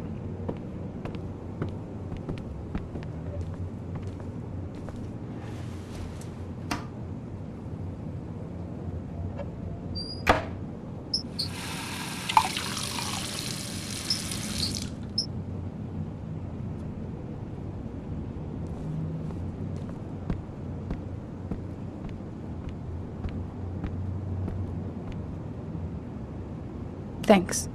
Thanks.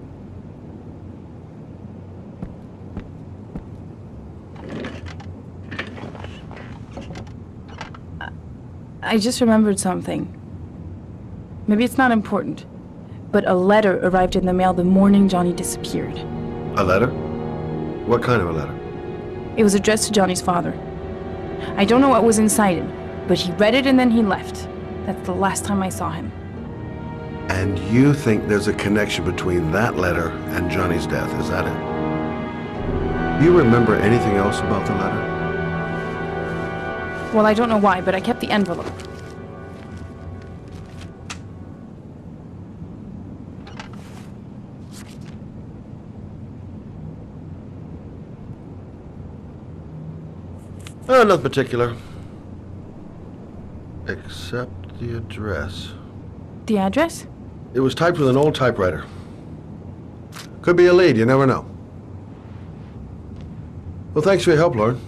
I just remembered something. Maybe it's not important, but a letter arrived in the mail the morning Johnny disappeared. A letter? What kind of a letter? It was addressed to Johnny's father. I don't know what was inside it, but he read it and then he left. That's the last time I saw him. And you think there's a connection between that letter and Johnny's death, is that it? Do you remember anything else about the letter? Well, I don't know why, but I kept the envelope. Nothing particular. Except the address. The address? It was typed with an old typewriter. Could be a lead, you never know. Well, thanks for your help, Lauren.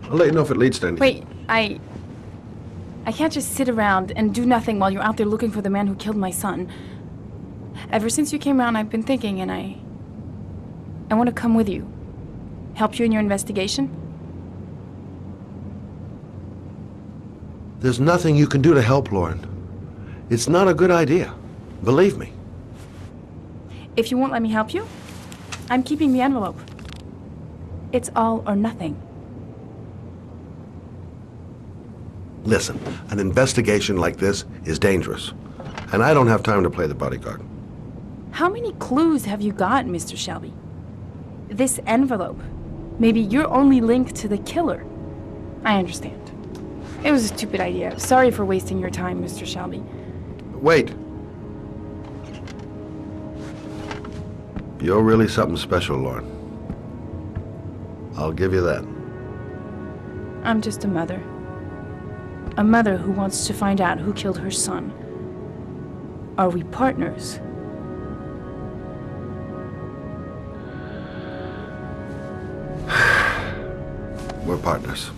I'll let you know if it leads to anything. Wait, I can't just sit around and do nothing while you're out there looking for the man who killed my son. Ever since you came around, I've been thinking, and I want to come with you. Help you in your investigation. There's nothing you can do to help, Lauren. It's not a good idea. Believe me. If you won't let me help you, I'm keeping the envelope. It's all or nothing. Listen, an investigation like this is dangerous, and I don't have time to play the bodyguard. How many clues have you got, Mr. Shelby? This envelope. Maybe your only link to the killer. I understand. It was a stupid idea. Sorry for wasting your time, Mr. Shelby. Wait. You're really something special, Lauren. I'll give you that. I'm just a mother. A mother who wants to find out who killed her son. Are we partners? We're partners.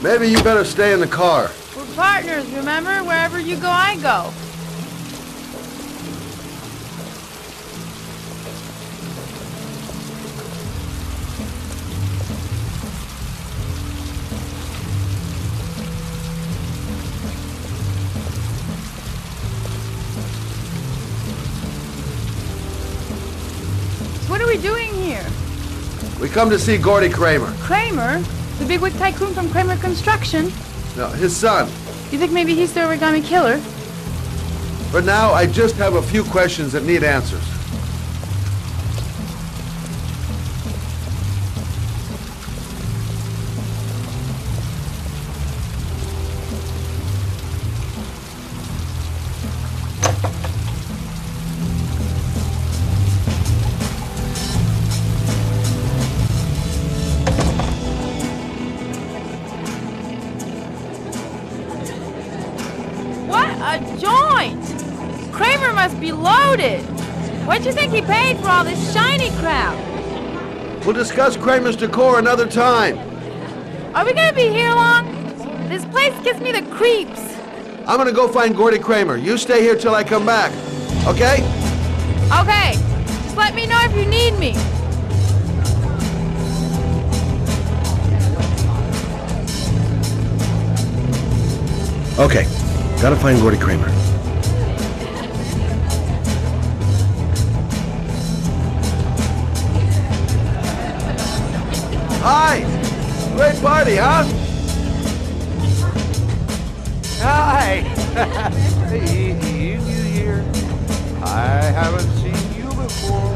Maybe you better stay in the car. We're partners, remember? Wherever you go, I go. What are we doing here? We come to see Gordy Kramer. Kramer? The bigwig tycoon from Kramer Construction? No, his son. You think maybe he's the origami killer? For now, I just have a few questions that need answers. What do you think he paid for all this shiny crap? We'll discuss Kramer's decor another time. Are we gonna be here long? This place gives me the creeps. I'm gonna go find Gordy Kramer. You stay here till I come back, okay? Okay. Just let me know if you need me. Okay. Gotta find Gordy Kramer. Hi! Great party, huh? Hi! Hey, you here? I haven't seen you before.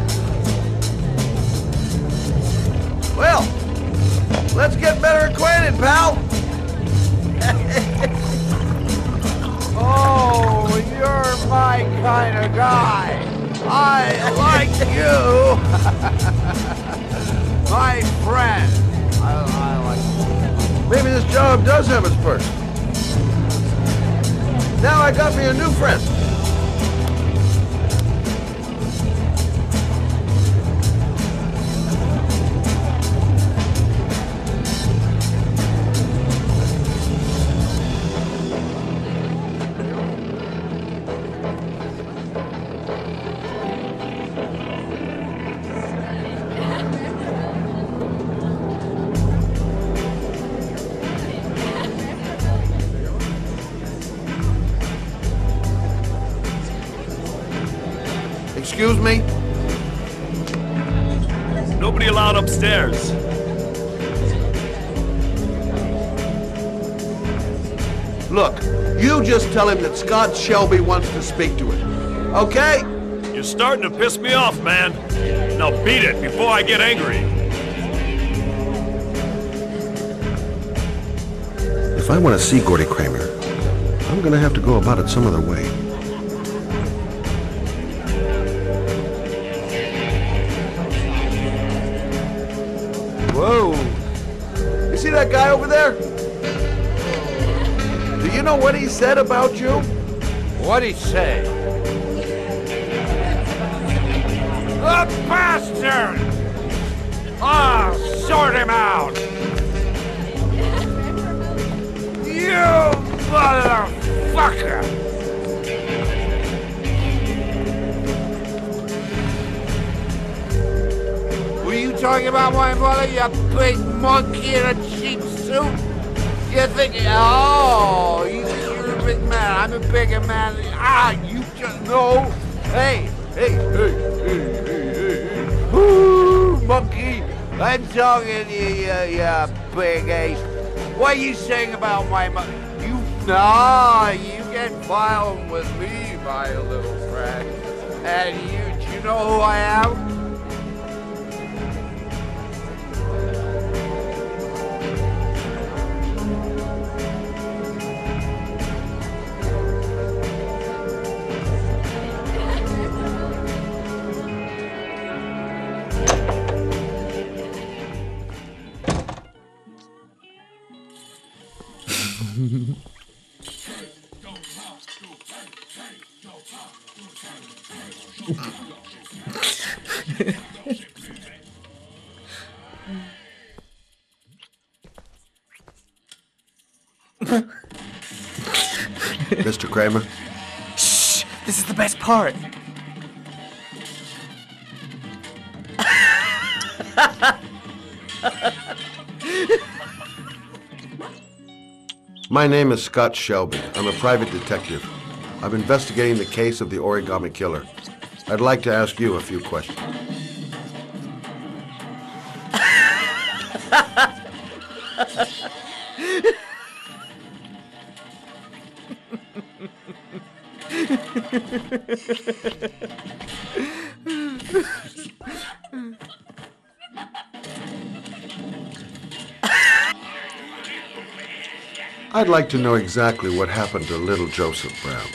Well, let's get better acquainted, pal! Oh, you're my kind of guy. I like you. My friend. I like you. Maybe this job does have its perks. Now I got me a new friend. excuse me? Nobody allowed upstairs. Look, you just tell him that Scott Shelby wants to speak to him, okay? You're starting to piss me off, man. Now beat it before I get angry. If I want to see Gordy Kramer, I'm gonna have to go about it some other way. Whoa! You see that guy over there? Do you know what he said about you? What'd he say? The bastard! I'll sort him out! You motherfucker! Were you talking about my mother, you big monkey in a cheap suit? You're thinking, oh, you're a big man, I'm a bigger man. Ah, you just know. Hey. Woo, monkey, I'm talking to you, you big ape. What are you saying about my mother? You get violent with me, my little friend. And do you know who I am? Mr. Kramer? Shh! This is the best part. My name is Scott Shelby. I'm a private detective. I'm investigating the case of the origami killer. I'd like to ask you a few questions. I'd like to know exactly what happened to little Joseph Brown.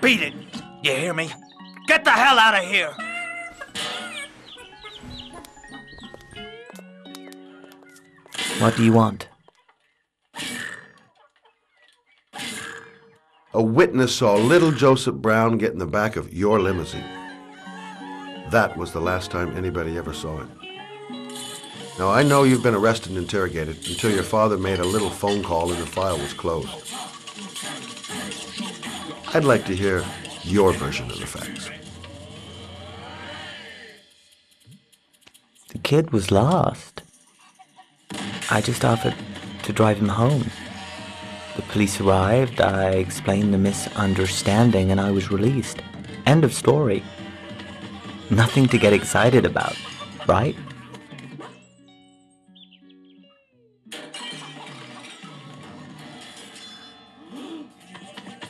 Beat it! You hear me? Get the hell out of here! What do you want? A witness saw little Joseph Brown get in the back of your limousine. That was the last time anybody ever saw him. Now, I know you've been arrested and interrogated until your father made a little phone call and the file was closed. I'd like to hear your version of the facts. The kid was lost. I just offered to drive him home. The police arrived, I explained the misunderstanding, and I was released. End of story. Nothing to get excited about, right?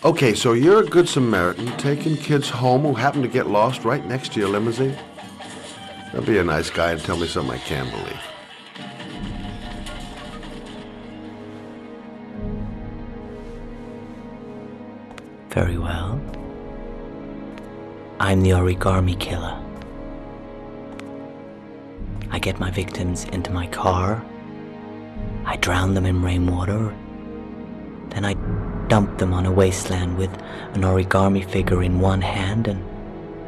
Okay, so you're a good Samaritan taking kids home who happen to get lost right next to your limousine? Now be a nice guy and tell me something I can't believe. Very well. I'm the origami killer. I get my victims into my car. I drown them in rainwater. Then I dump them on a wasteland with an origami figure in one hand and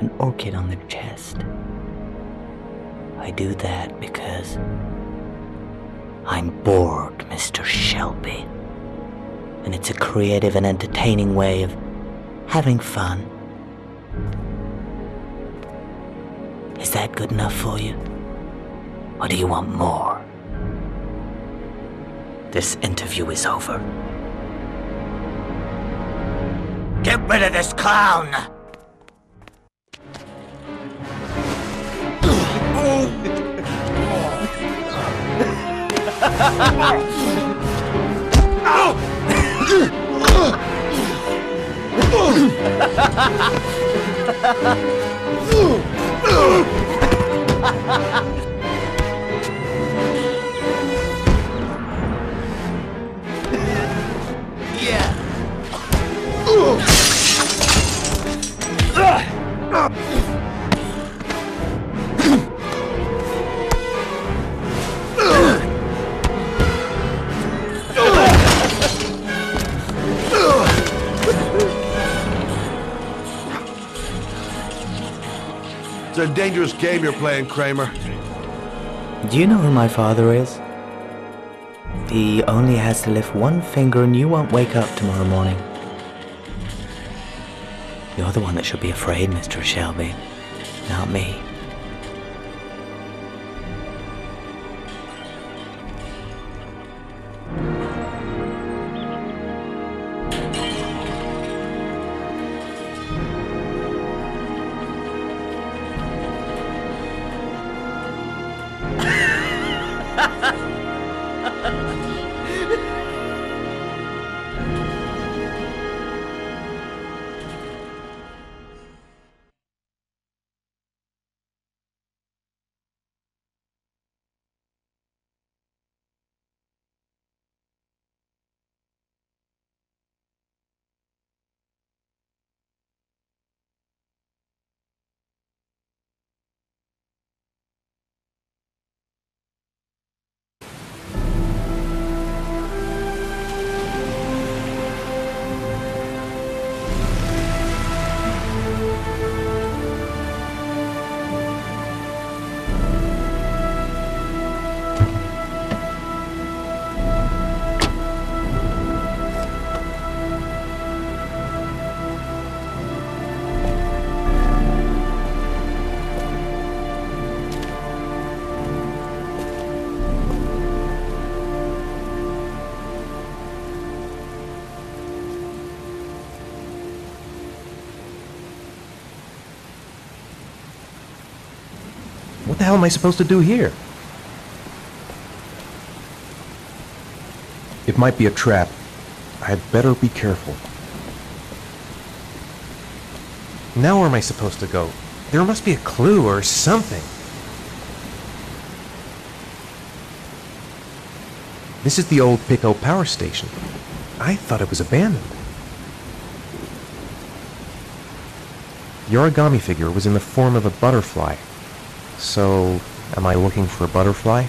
an orchid on their chest. I do that because I'm bored, Mr. Shelby. And it's a creative and entertaining way of having fun. Is that good enough for you? Or do you want more? This interview is over. Get rid of this clown! It's a dangerous game you're playing, Kramer. Do you know who my father is? He only has to lift one finger and you won't wake up tomorrow morning. You're the one that should be afraid, Mr. Shelby, not me. What the hell am I supposed to do here? It might be a trap. I'd better be careful. Now where am I supposed to go? There must be a clue or something. This is the old Pico power station. I thought it was abandoned. The origami figure was in the form of a butterfly. So, am I looking for a butterfly?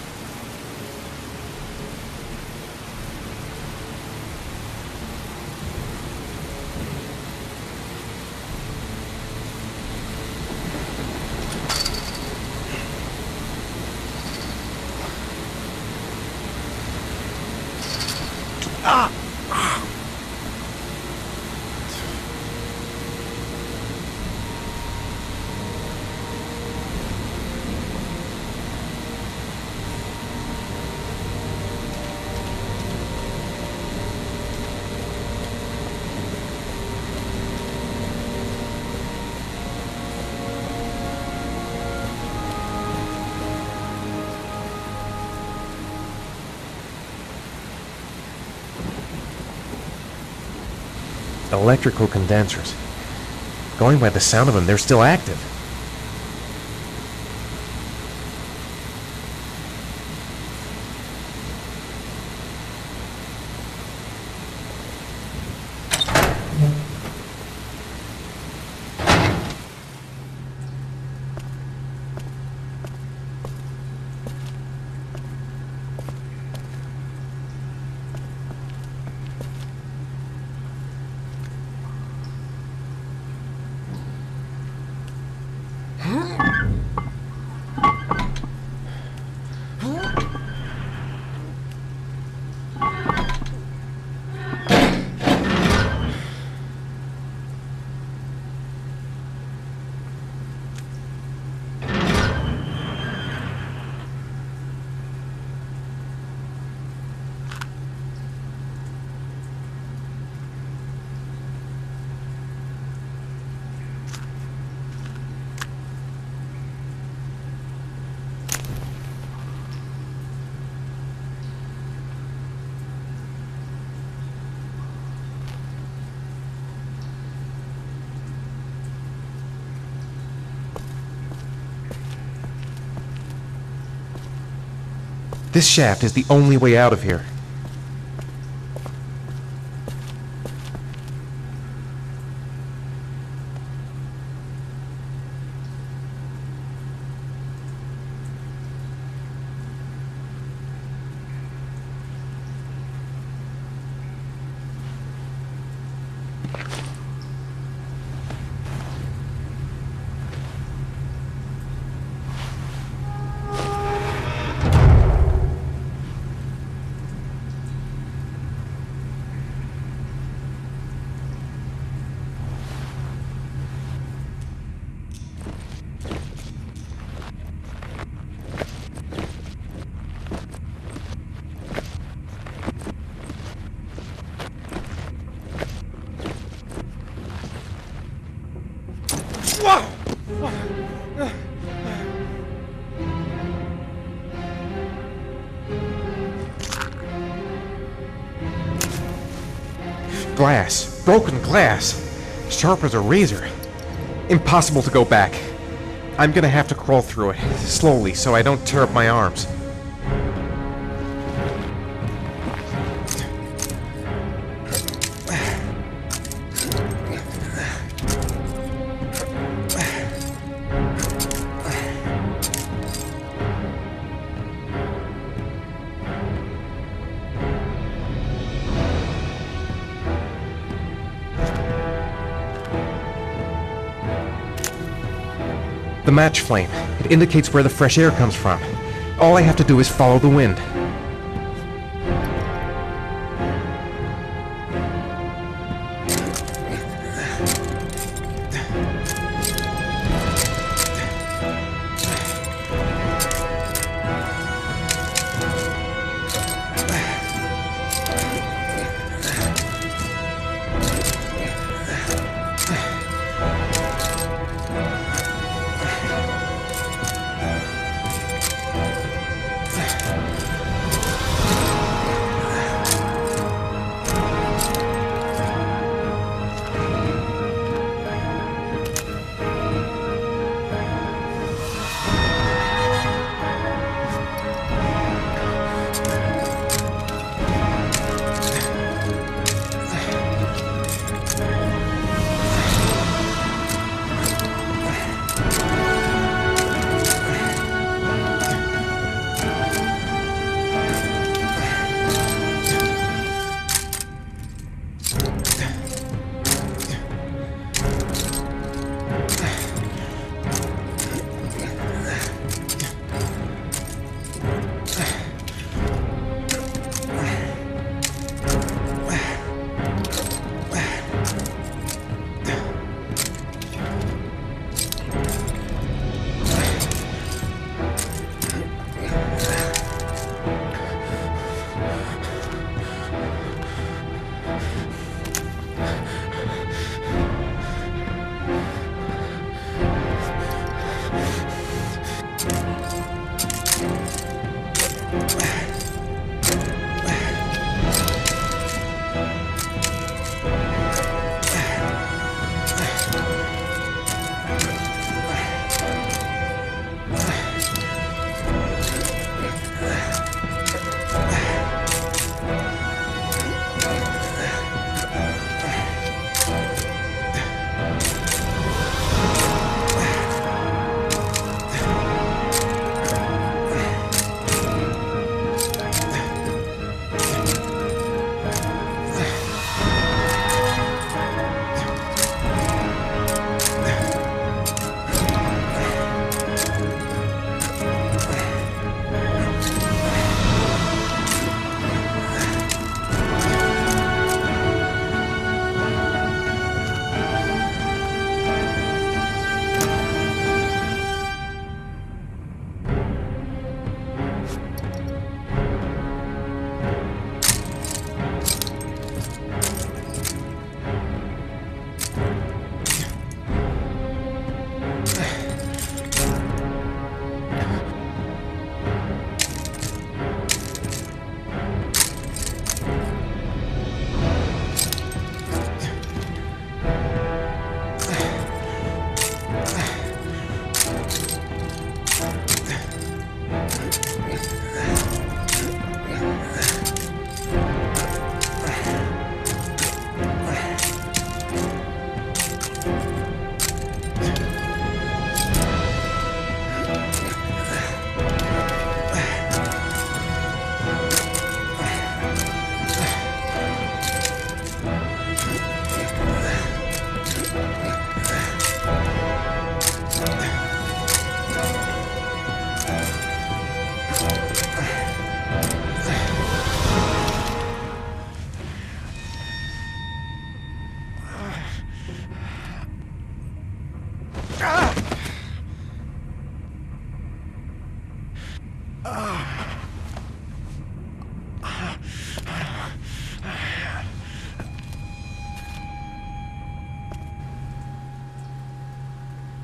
Electrical condensers. Going by the sound of them, they're still active. This shaft is the only way out of here. Glass. Broken glass. Sharp as a razor. Impossible to go back. I'm gonna have to crawl through it, slowly, so I don't tear up my arms. The match flame. It indicates where the fresh air comes from. All I have to do is follow the wind.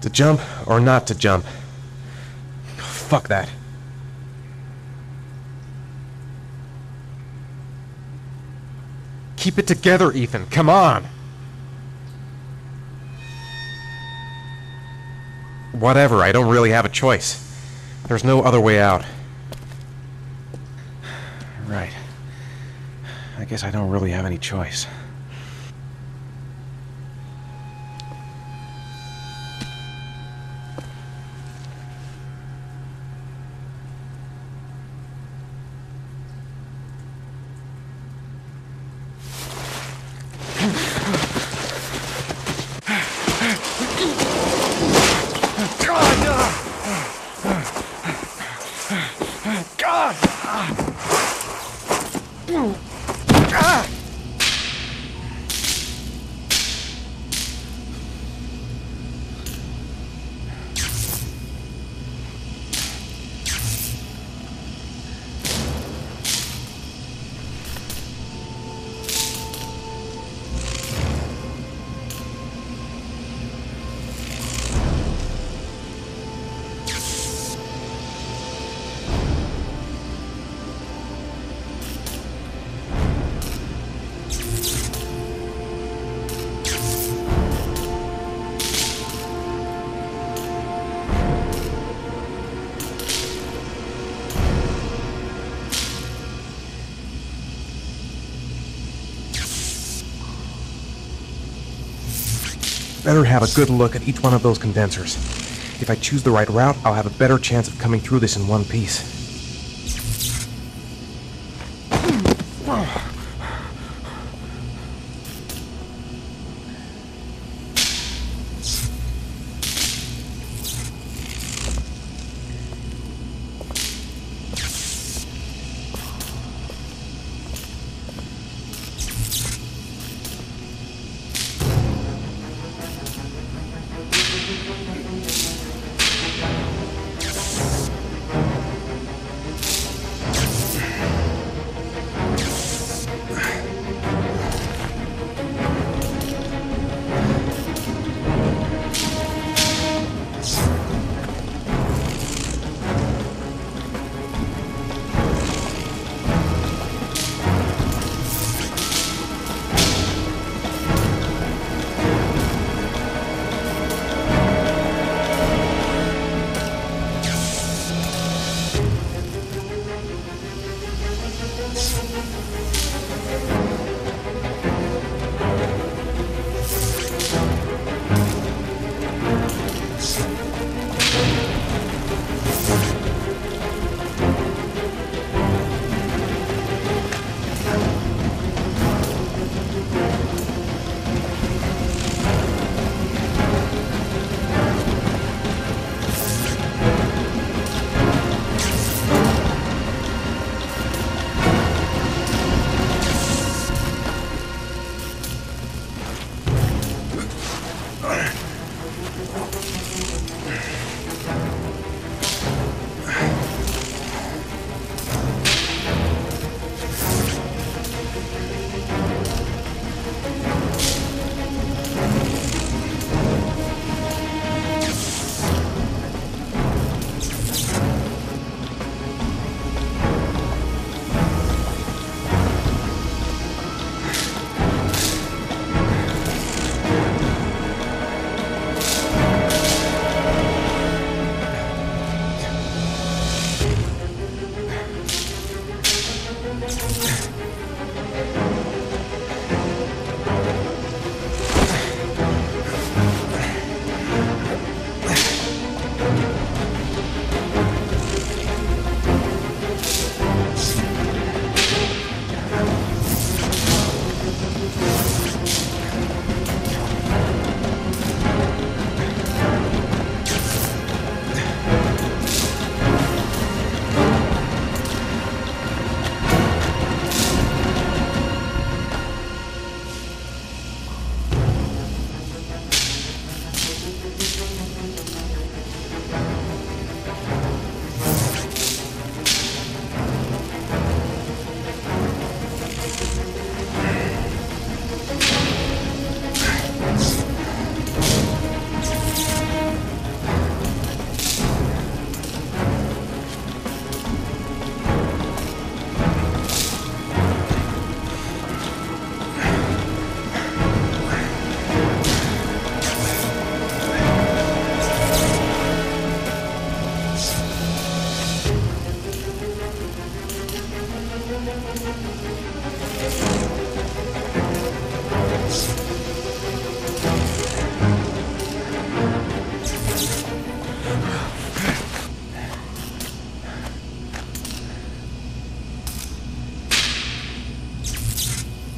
To jump or not to jump? Fuck that. Keep it together, Ethan. Come on. Whatever, I don't really have a choice. There's no other way out. Right. I guess I don't really have any choice. Better have a good look at each one of those condensers. If I choose the right route, I'll have a better chance of coming through this in one piece.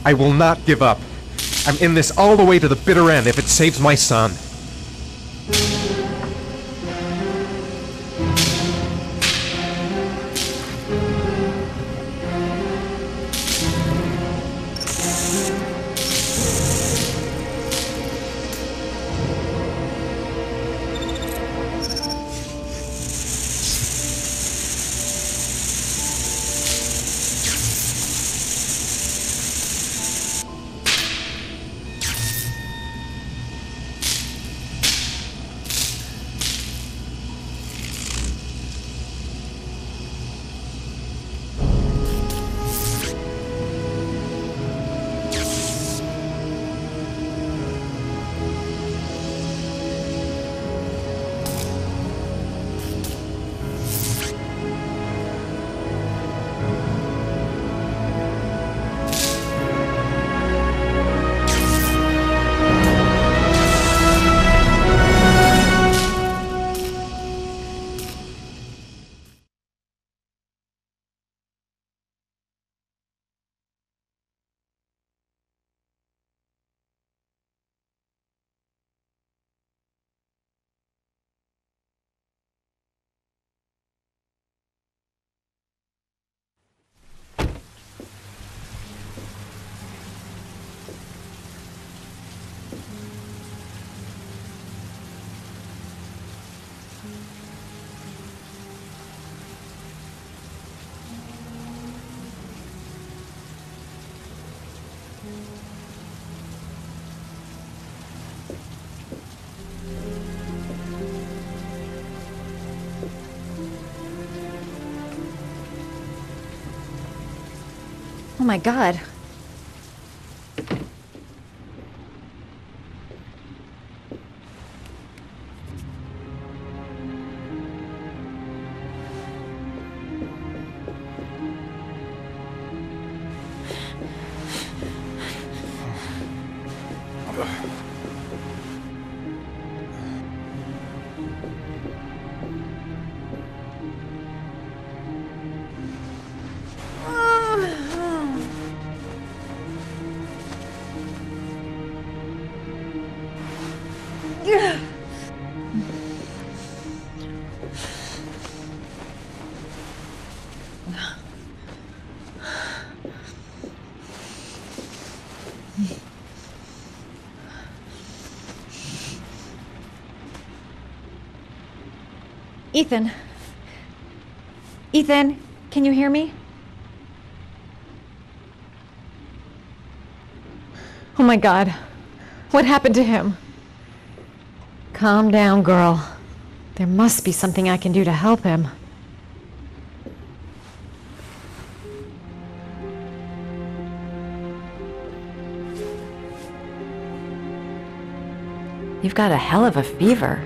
I will not give up. I'm in this all the way to the bitter end if it saves my son. Oh my God. Ethan. Ethan, can you hear me? Oh my God. What happened to him? Calm down, girl. There must be something I can do to help him. You've got a hell of a fever.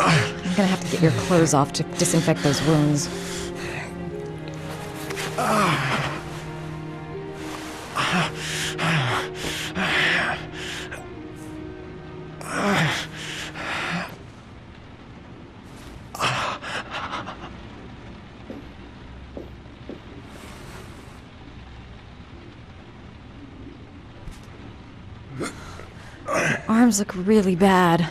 I'm gonna have to get your clothes off to disinfect those wounds. Arms look really bad.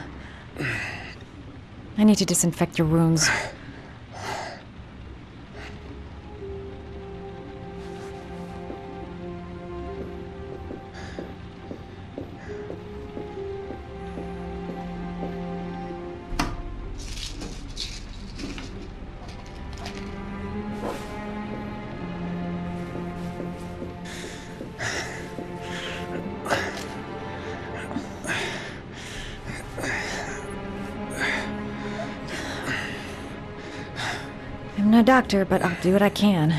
I need to disinfect your wounds. I'm no doctor, but I'll do what I can.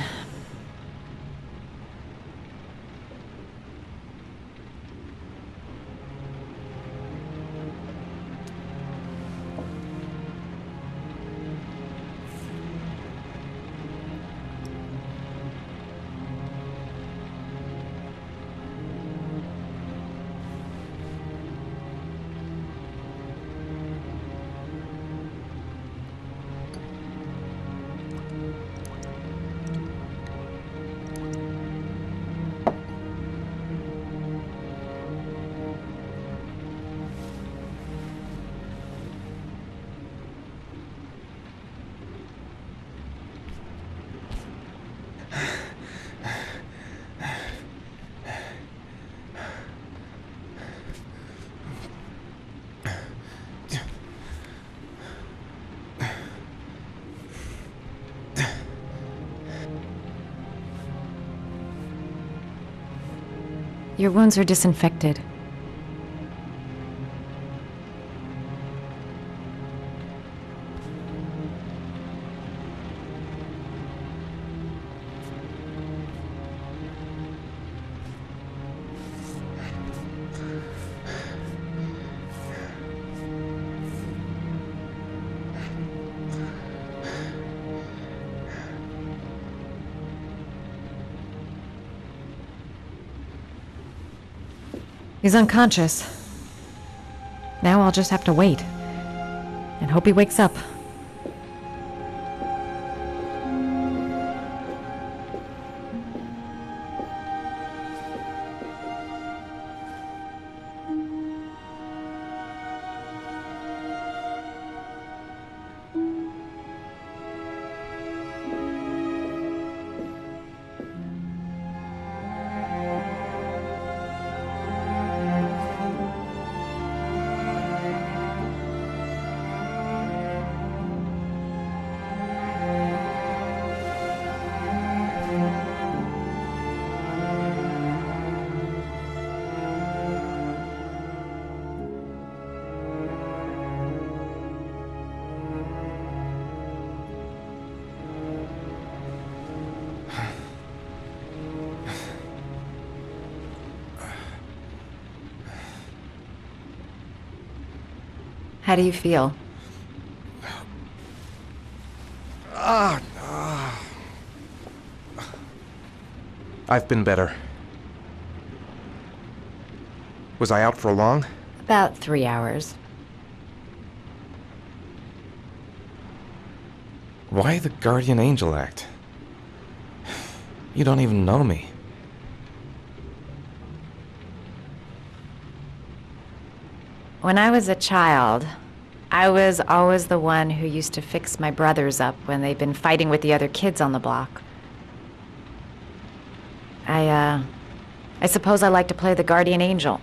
Your wounds are disinfected. He's unconscious. Now I'll just have to wait. And hope he wakes up. How do you feel? I've been better. Was I out for long? About 3 hours. Why the guardian angel act? You don't even know me. When I was a child, I was always the one who used to fix my brothers up when they'd been fighting with the other kids on the block. I suppose I like to play the guardian angel.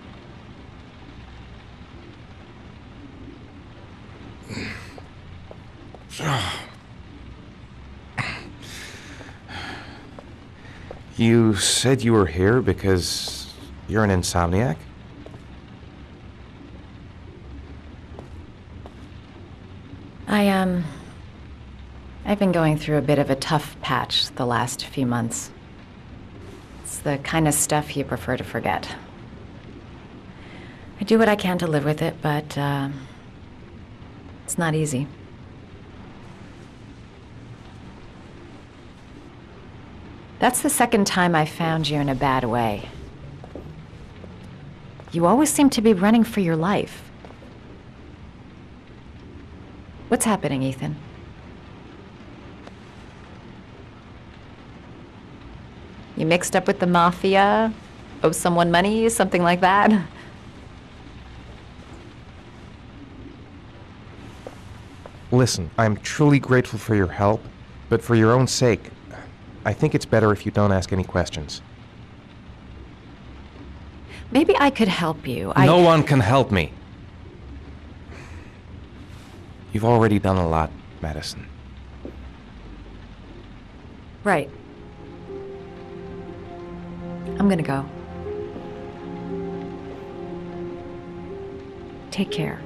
You said you were here because you're an insomniac? I've been going through a bit of a tough patch the last few months. It's the kind of stuff you prefer to forget. I do what I can to live with it, but it's not easy. That's the second time I found you in a bad way. You always seem to be running for your life. What's happening, Ethan? You mixed up with the mafia? Owe someone money? Something like that? Listen, I'm truly grateful for your help, but for your own sake, I think it's better if you don't ask any questions. Maybe I could help you. No one can help me. You've already done a lot, Madison. Right. I'm gonna go. Take care.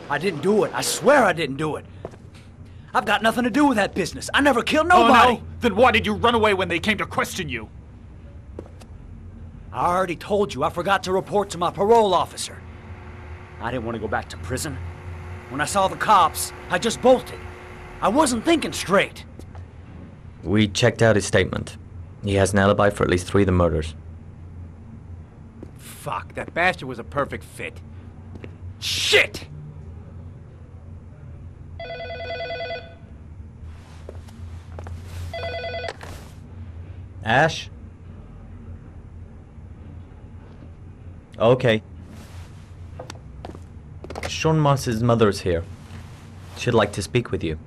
I didn't do it. I swear I didn't do it. I've got nothing to do with that business. I never killed nobody. Oh, no? Then why did you run away when they came to question you? I already told you I forgot to report to my parole officer. I didn't want to go back to prison. When I saw the cops, I just bolted. I wasn't thinking straight. We checked out his statement. He has an alibi for at least 3 of the murders. Fuck, that bastard was a perfect fit. Shit! Ash? Okay. Sean Moss's mother's here. She'd like to speak with you.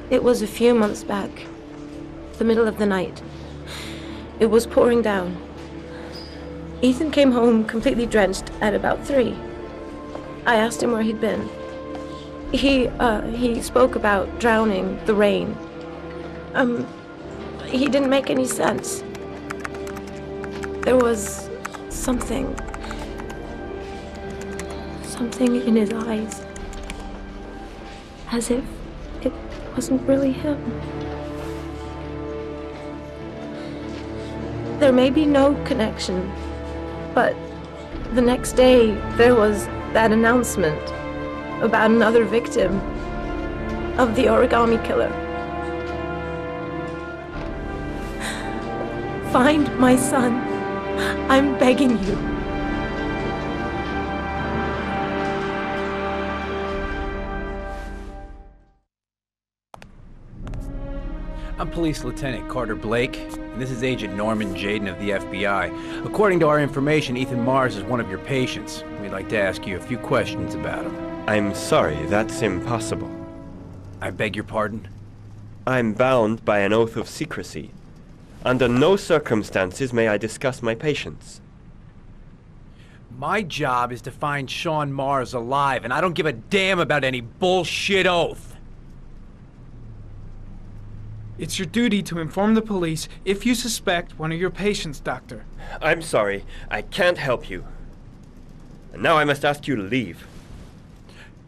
It was a few months back. The middle of the night. It was pouring down. Ethan came home completely drenched at about 3. I asked him where he'd been. He spoke about drowning, the rain. He didn't make any sense. There was something in his eyes. As if it wasn't really him. There may be no connection, but the next day there was that announcement about another victim of the origami killer. Find my son. I'm begging you. I'm Police Lieutenant Carter Blake, and this is Agent Norman Jaden of the FBI. According to our information, Ethan Mars is one of your patients. We'd like to ask you a few questions about him. I'm sorry, that's impossible. I beg your pardon? I'm bound by an oath of secrecy. Under no circumstances may I discuss my patients. My job is to find Sean Mars alive, and I don't give a damn about any bullshit oath. It's your duty to inform the police if you suspect one of your patients, Doctor. I'm sorry, I can't help you. And now I must ask you to leave.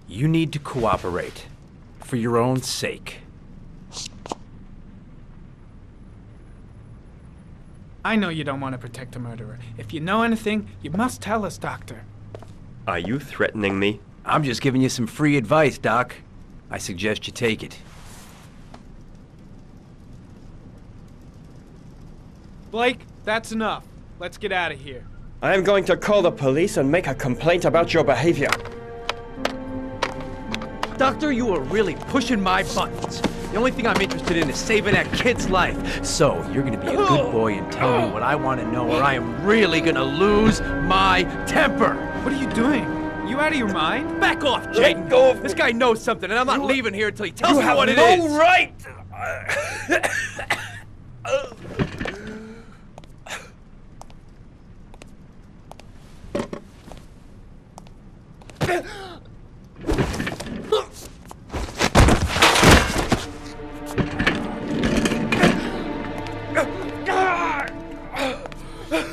You need to cooperate, for your own sake. I know you don't want to protect a murderer. If you know anything, you must tell us, Doctor. Are you threatening me? I'm just giving you some free advice, Doc. I suggest you take it. Blake, that's enough. Let's get out of here. I am going to call the police and make a complaint about your behavior. Doctor, you are really pushing my buttons. The only thing I'm interested in is saving that kid's life. So, you're gonna be a good boy and tell me what I want to know, or I am really gonna lose my temper. What are you doing? You out of your mind? Back off, Jaden. Go. This guy knows something, and I'm not leaving here until he tells me what it is. You have no right!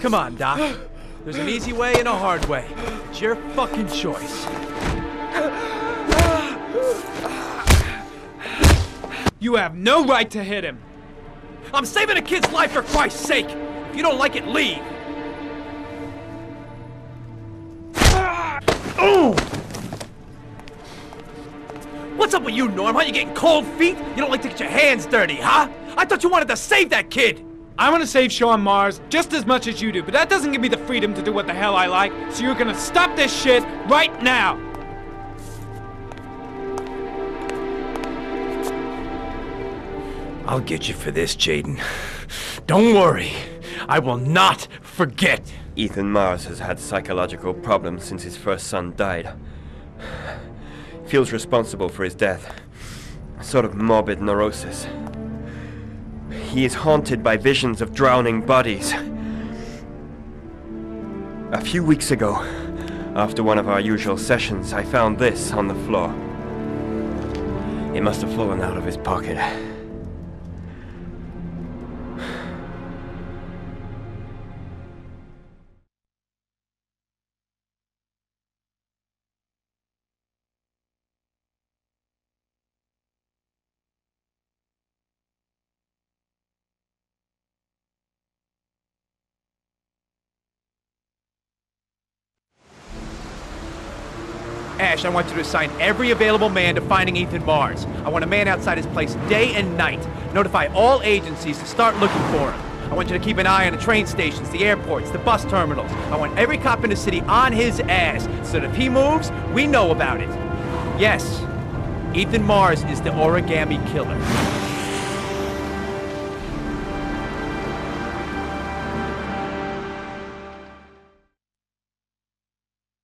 Come on, Doc. There's an easy way and a hard way. It's your fucking choice. You have no right to hit him. I'm saving a kid's life for Christ's sake. If you don't like it, leave. What's up with you, Norm? Huh? You getting cold feet? You don't like to get your hands dirty, huh? I thought you wanted to save that kid. I want to save Sean Mars just as much as you do, but that doesn't give me the freedom to do what the hell I like, so you're gonna stop this shit right now! I'll get you for this, Jaden. Don't worry. I will not forget. Ethan Mars has had psychological problems since his first son died. Feels responsible for his death. A sort of morbid neurosis. He is haunted by visions of drowning bodies. A few weeks ago, after one of our usual sessions, I found this on the floor. It must have fallen out of his pocket. Ash, I want you to assign every available man to finding Ethan Mars. I want a man outside his place day and night. Notify all agencies to start looking for him. I want you to keep an eye on the train stations, the airports, the bus terminals. I want every cop in the city on his ass, so that if he moves, we know about it. Yes, Ethan Mars is the origami killer.